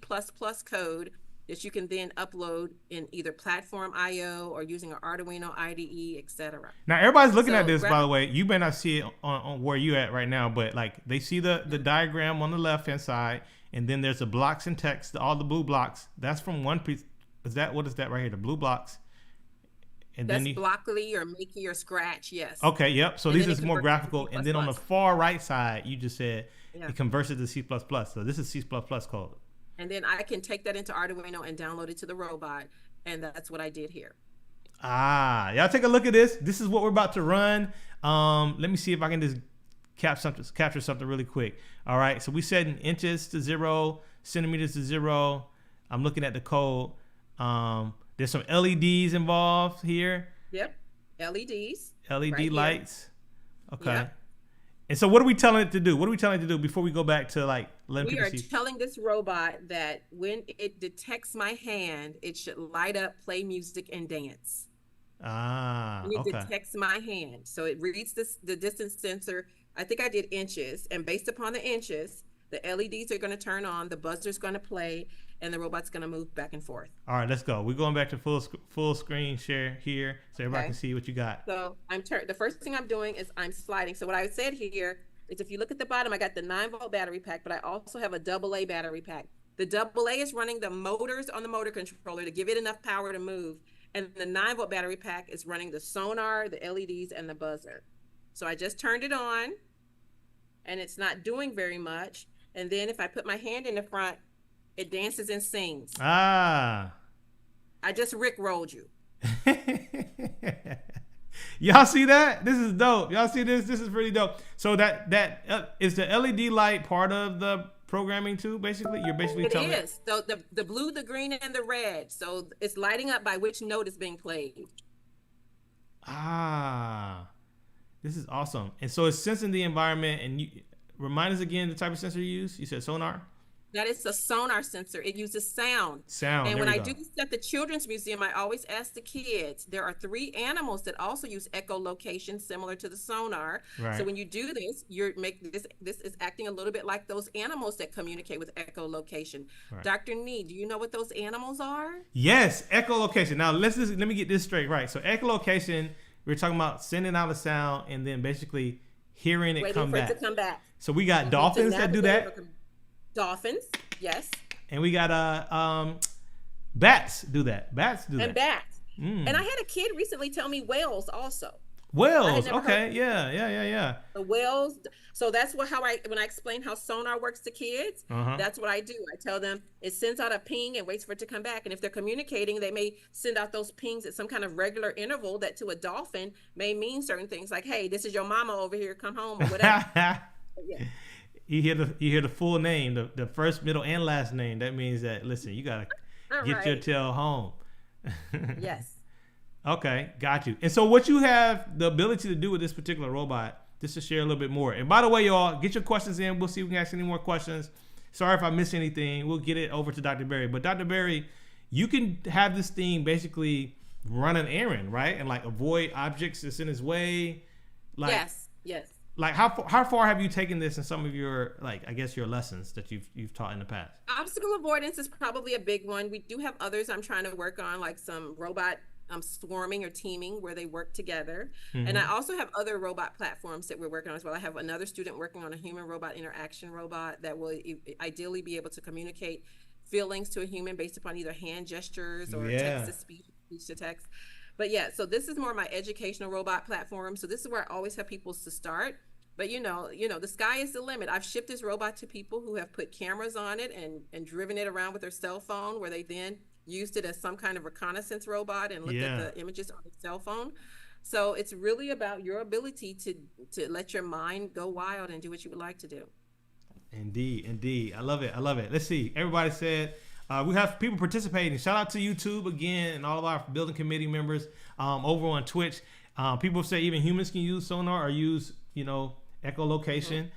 code that you can then upload in either Platform IO or using an Arduino IDE, etc. Now everybody's looking at this, by the way. You may not see it on where you at right now, but like they see the diagram on the left hand side, and then there's the blocks and text, all the blue blocks. That's from one piece. What is that right here? The blue blocks. And that's then Blockly or Makey or Scratch, yes. Okay, yep. So these is more graphical. And then on the far right side, you just said it converts it to C++. So this is C++ code. And then I can take that into Arduino and download it to the robot. And that's what I did here. Y'all take a look at this. This is what we're about to run. Let me see if I can just capture something really quick. All right, so we set in inches to 0, centimeters to 0. I'm looking at the code. There's some LEDs involved here. Yep, LEDs. LED right lights. Here. Okay. Yep. And so what are we telling it to do? What are we telling it to do before we go back to like letting people see? We are telling this robot that when it detects my hand, it should light up, play music, and dance. And it detects my hand. So it reads the distance sensor. I think I did inches. And based upon the inches, the LEDs are going to turn on, the buzzer's going to play, and the robot's going to move back and forth. All right, let's go. We're going back to full screen share here so everybody can see what you got. So the first thing I'm doing is I'm sliding. So what I said here is if you look at the bottom, I got the 9-volt battery pack, but I also have a AA battery pack. The AA is running the motors on the motor controller to give it enough power to move. And the 9-volt battery pack is running the sonar, the LEDs, and the buzzer. So I just turned it on, and it's not doing very much. And then if I put my hand in the front, it dances and sings. I just rickrolled you. Y'all see that? This is dope. Y'all see this? This is pretty dope. So that is the LED light part of the programming too, basically? You're basically telling it is. So the blue, the green, and the red. So it's lighting up by which note is being played. This is awesome. And so it's sensing the environment. And you remind us again the type of sensor you use. You said sonar? That is a sonar sensor. It uses sound. And when I do this at the Children's Museum, I always ask the kids, there are 3 animals that also use echolocation similar to the sonar. Right. So when you do this, this is acting a little bit like those animals that communicate with echolocation. Right. Dr. Nee, do you know what those animals are? Yes, echolocation. Now let me get this straight, right? So echolocation, we're talking about sending out a sound and then basically hearing it come back. Waiting for it to come back. So we got dolphins that do that. Dolphins, yes. And we got bats do that. And bats. And I had a kid recently tell me whales also. Whales, okay, yeah. The whales. So that's when I explain how sonar works to kids, that's what I do. I tell them it sends out a ping and waits for it to come back. And if they're communicating, they may send out those pings at some kind of regular interval that to a dolphin may mean certain things like, hey, this is your mama over here, come home, or whatever. Yeah. You hear the full name, the first, middle, and last name. That means that, listen, you gotta get your tail home. Yes. Okay, got you. And so what you have the ability to do with this particular robot, just to share a little bit more. And by the way, y'all, get your questions in. We'll see if we can ask any more questions. Sorry if I missed anything. We'll get it over to Dr. Berry. But Dr. Berry, you can have this thing basically run an errand, right? And like avoid objects that's in its way. Like, yes. like how far have you taken this in some of your, like, I guess your lessons that you've taught in the past? Obstacle avoidance is probably a big one. We do have others I'm trying to work on, like some robot swarming or teaming where they work together. And I also have other robot platforms that we're working on as well. I have another student working on a human robot interaction robot that will ideally be able to communicate feelings to a human based upon either hand gestures or text to speech, speech to text. But yeah, so this is more my educational robot platform. So this is where I always have people to start. But you know, the sky is the limit. I've shipped this robot to people who have put cameras on it and driven it around with their cell phone, where they then used it as some kind of reconnaissance robot and looked at the images on their cell phone. So it's really about your ability to let your mind go wild and do what you would like to do. Indeed. I love it. Let's see. Everybody said we have people participating. Shout out to YouTube again and all of our building committee members over on Twitch. People say even humans can use sonar or use, echolocation.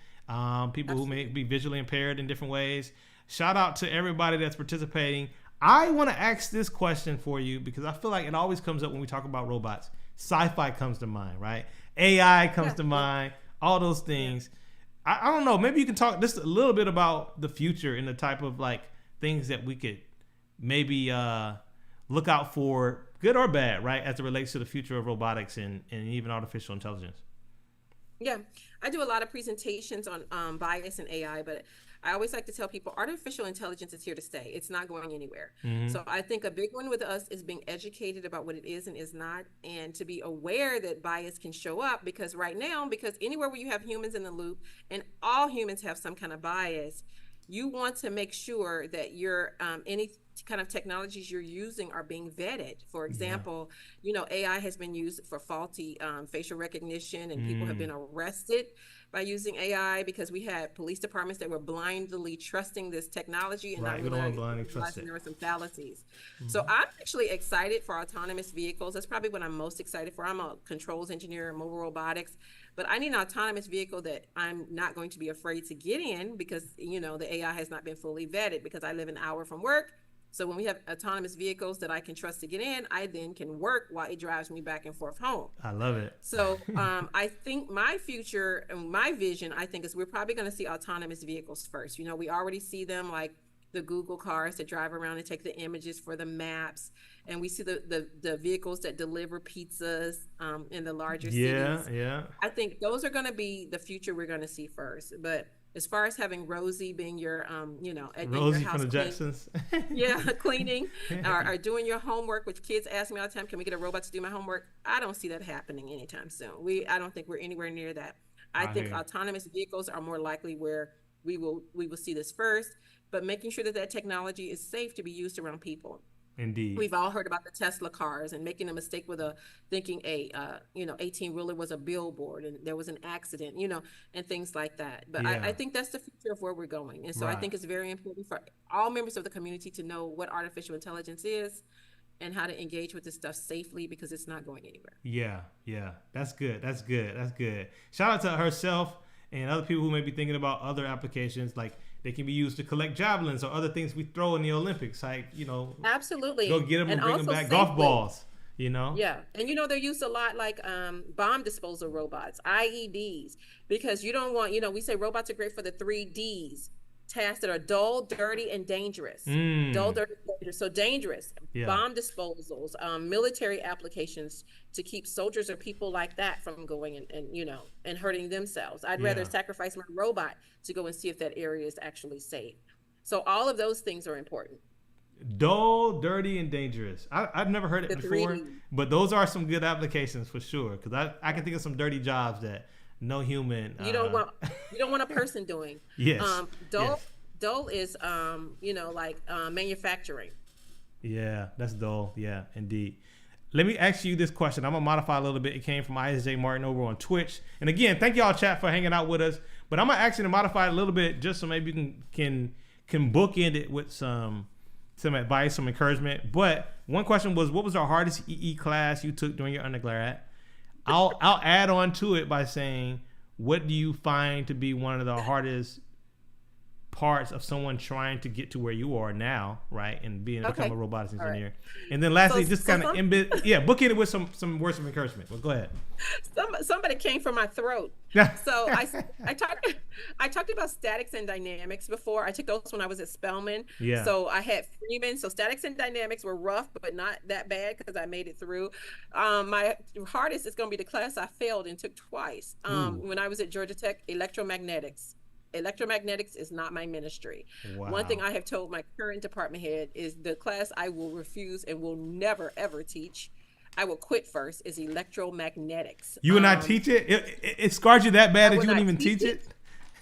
People who may be visually impaired in different ways. Shout out to everybody that's participating. I want to ask this question for you because I feel like it always comes up when we talk about robots. Sci-fi comes to mind, right? AI comes to mind, all those things. I don't know. Maybe you can talk just a little bit about the future and the type of like things that we could maybe look out for, good or bad, right? As it relates to the future of robotics and even artificial intelligence. Yeah, I do a lot of presentations on bias and AI, but I always like to tell people artificial intelligence is here to stay. It's not going anywhere. So I think a big one with us is being educated about what it is and is not, and to be aware that bias can show up because anywhere where you have humans in the loop, and all humans have some kind of bias, you want to make sure that your any kind of technologies you're using are being vetted. For example, AI has been used for faulty facial recognition, and people have been arrested by using AI because we had police departments that were blindly trusting this technology and not realizing there were some fallacies. So I'm actually excited for autonomous vehicles. That's probably what I'm most excited for. I'm a controls engineer in mobile robotics, but I need an autonomous vehicle that I'm not going to be afraid to get in because, the AI has not been fully vetted because I live an hour from work. So when we have autonomous vehicles that I can trust to get in, I then can work while it drives me back and forth home. I love it. So I think my future and my vision, is we're probably going to see autonomous vehicles first. We already see them like the Google cars that drive around and take the images for the maps. And we see the vehicles that deliver pizzas in the larger cities. Yeah. I think those are going to be the future we're going to see first. But as far as having Rosie being your, at Rosie your house from the Jetsons. Cleaning or doing your homework, which kids ask me all the time, can we get a robot to do my homework? I don't see that happening anytime soon. I don't think we're anywhere near that. I think autonomous vehicles are more likely where we will see this first, but making sure that technology is safe to be used around people. Indeed. We've all heard about the Tesla cars and making a mistake with thinking a 18-wheeler was a billboard and there was an accident, and things like that. But I think that's the future of where we're going. And so I think it's very important for all members of the community to know what artificial intelligence is and how to engage with this stuff safely because it's not going anywhere. Yeah. That's good. Shout out to herself and other people who may be thinking about other applications like they can be used to collect javelins or other things we throw in the Olympics, like, absolutely go get them and bring them back. Safely. Golf balls, Yeah. And they're used a lot like bomb disposal robots, IEDs, because you don't want, we say robots are great for the 3Ds, tasks that are dull, dirty, and dangerous. Dull, dirty, dangerous. So dangerous. Bomb disposals, military applications to keep soldiers or people like that from going and hurting themselves. I'd rather sacrifice my robot to go and see if that area is actually safe. So all of those things are important. Dull, dirty, and dangerous. I've never heard it before, but those are some good applications for sure. Because I can think of some dirty jobs that no human. You don't want a person doing. Yes. Dull is manufacturing. Yeah, that's dull. Yeah, indeed. Let me ask you this question. I'm gonna modify a little bit. It came from ISJ Martin over on Twitch. And again, thank y'all chat for hanging out with us. But I'm gonna ask you to modify it a little bit just so maybe you can bookend it with some advice, some encouragement. But one question was, what was the hardest EE class you took during your undergrad? I'll add on to it by saying, what do you find to be one of the hardest parts of someone trying to get to where you are now, right, and become a robotics engineer. Right. And then lastly, just kind of book it with some words of encouragement. Well, go ahead. Somebody came from my throat. So I talked about statics and dynamics before. I took those when I was at Spelman. Yeah. So I had Freeman. So statics and dynamics were rough, but not that bad because I made it through. My hardest is going to be the class I failed and took twice. When I was at Georgia Tech, electromagnetics. Electromagnetics is not my ministry. Wow. One thing I have told my current department head is the class I will refuse and will never ever teach. I will quit first is electromagnetics. You will not teach it? It scarred you that bad that you wouldn't even teach it?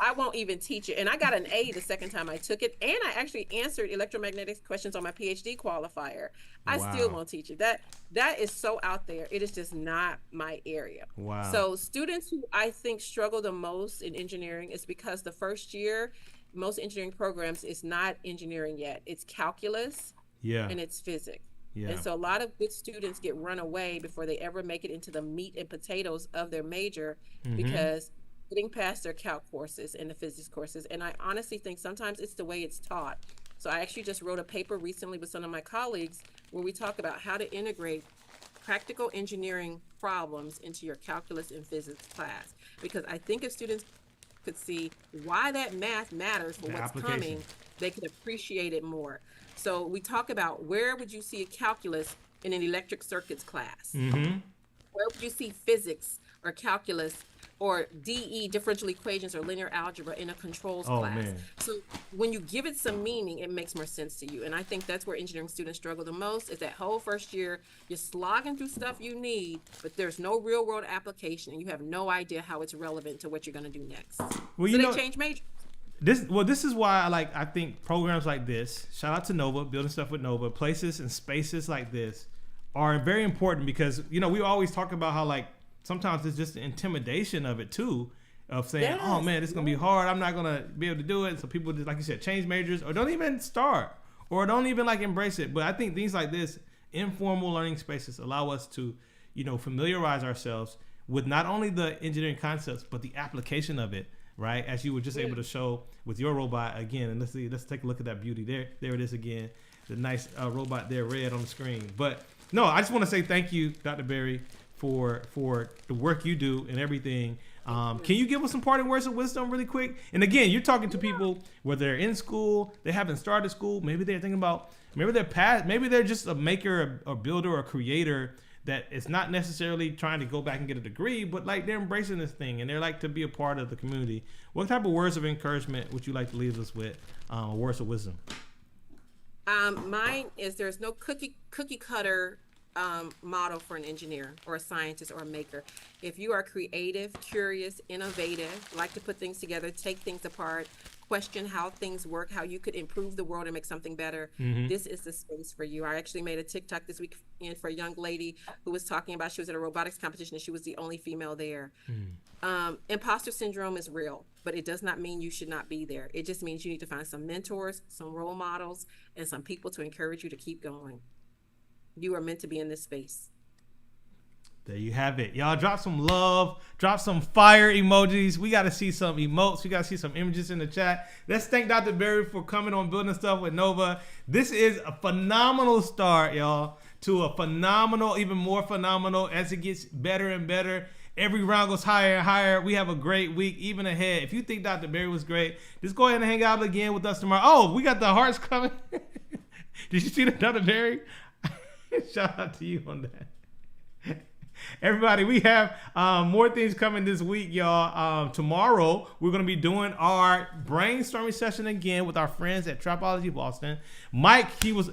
I won't even teach it. And I got an A the second time I took it. And I actually answered electromagnetics questions on my PhD qualifier. I still won't teach it. That is so out there. It is just not my area. Wow. So students who I think struggle the most in engineering is because the first year, most engineering programs is not engineering yet. It's calculus and it's physics. Yeah. And so a lot of good students get run away before they ever make it into the meat and potatoes of their major because getting past their calc courses and the physics courses. And I honestly think sometimes it's the way it's taught. So I actually just wrote a paper recently with some of my colleagues where we talk about how to integrate practical engineering problems into your calculus and physics class. Because I think if students could see why that math matters for what's coming, they could appreciate it more. So we talk about where would you see a calculus in an electric circuits class? Where would you see physics or calculus or DE, differential equations, or linear algebra in a controls class? Man. So when you give it some meaning, it makes more sense to you. And I think that's where engineering students struggle the most is that whole first year, you're slogging through stuff you need, but there's no real world application and you have no idea how it's relevant to what you're going to do next. Well, so they change majors. This is why I think programs like this, shout out to Nova, building stuff with Nova, places and spaces like this are very important because, we always talk about how sometimes it's just the intimidation of it too, of saying, oh man, it's going to be hard. I'm not going to be able to do it. So people just, like you said, change majors or don't even start or don't even embrace it. But I think things like this, informal learning spaces allow us to, familiarize ourselves with not only the engineering concepts, but the application of it. Right, as you were just able to show with your robot again, and let's take a look at that beauty there. There it is again, the nice robot there, red on the screen. But no, I just want to say thank you, Dr. Berry, for the work you do and everything. Can you give us some parting words of wisdom really quick? And again, you're talking to people where they're in school, they haven't started school, maybe they're thinking about, maybe they're just a maker or builder or creator that it's not necessarily trying to go back and get a degree, but they're embracing this thing and they're to be a part of the community. What type of words of encouragement would you like to leave us with, words of wisdom? Mine is there's no cookie cutter model for an engineer or a scientist or a maker. If you are creative, curious, innovative, like to put things together, take things apart, question how things work, how you could improve the world and make something better, this is the space for you. I actually made a TikTok this week for a young lady who was talking about, she was at a robotics competition and she was the only female there. Imposter syndrome is real, but it does not mean you should not be there. It just means you need to find some mentors, some role models, and some people to encourage you to keep going. You are meant to be in this space. There you have it. Y'all drop some love, drop some fire emojis. We got to see some emotes. We got to see some images in the chat. Let's thank Dr. Berry for coming on Building Stuff with Nova. This is a phenomenal start, y'all, to a phenomenal, even more phenomenal as it gets better and better. Every round goes higher and higher. We have a great week, even ahead. If you think Dr. Berry was great, just go ahead and hang out again with us tomorrow. Oh, we got the hearts coming. Did you see that, Dr. Berry? Shout out to you on that. Everybody, we have more things coming this week, y'all. Tomorrow, we're going to be doing our brainstorming session again with our friends at Trapology Boston. Mike, he was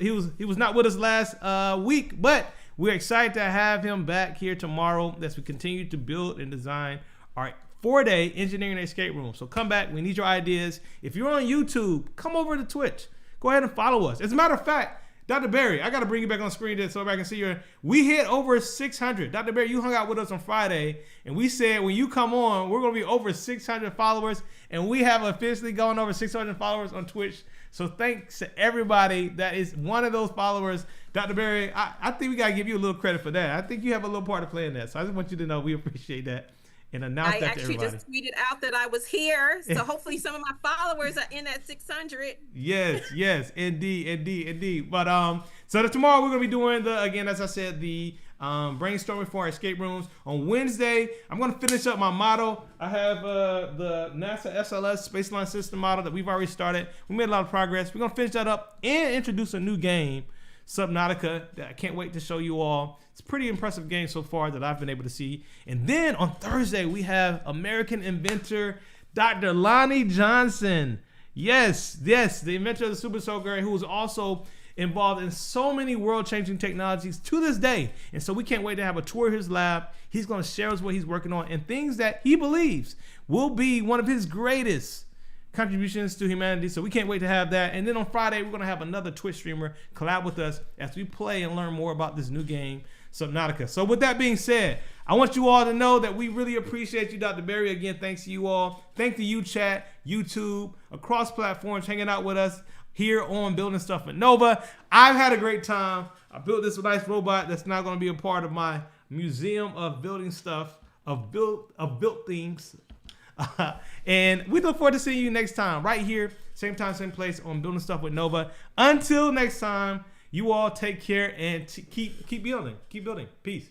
not with us last week, but we're excited to have him back here tomorrow as we continue to build and design our 4-day engineering escape room. So come back. We need your ideas. If you're on YouTube, come over to Twitch. Go ahead and follow us. As a matter of fact, Dr. Berry, I got to bring you back on screen so everybody can see you. We hit over 600. Dr. Berry, you hung out with us on Friday, and we said when you come on, we're going to be over 600 followers, and we have officially gone over 600 followers on Twitch. So thanks to everybody that is one of those followers. Dr. Berry, I think we got to give you a little credit for that. I think you have a little part to play in that. So I just want you to know we appreciate that. and announce I that to actually everybody. just tweeted out that I was here, so hopefully some of my followers are in that 600. Yes, indeed. But so tomorrow we're gonna be doing again, as I said, the brainstorming for our escape rooms. On Wednesday, I'm gonna finish up my model. I have the NASA SLS Space Line System model that we've already started. We made a lot of progress. We're gonna finish that up and introduce a new game, Subnautica, that I can't wait to show you all. It's a pretty impressive game so far that I've been able to see. And then on Thursday, we have American inventor Dr. Lonnie Johnson. Yes, the inventor of the Super Soaker, who was also involved in so many world-changing technologies to this day. And so we can't wait to have a tour of his lab. He's going to share us what he's working on and things that he believes will be one of his greatest contributions to humanity. So we can't wait to have that. And then on Friday, we're going to have another Twitch streamer collab with us as we play and learn more about this new game, Subnautica. So with that being said, I want you all to know that we really appreciate you, Dr. Berry. Again, thanks to you all. Thanks to you, chat, YouTube, across platforms, hanging out with us here on Building Stuff with Nova. I've had a great time. I built this nice robot that's now going to be a part of my museum of building stuff, of built things. And we look forward to seeing you next time, right here, same time, same place on Building Stuff with Nova. Until next time, you all take care and keep building. Peace.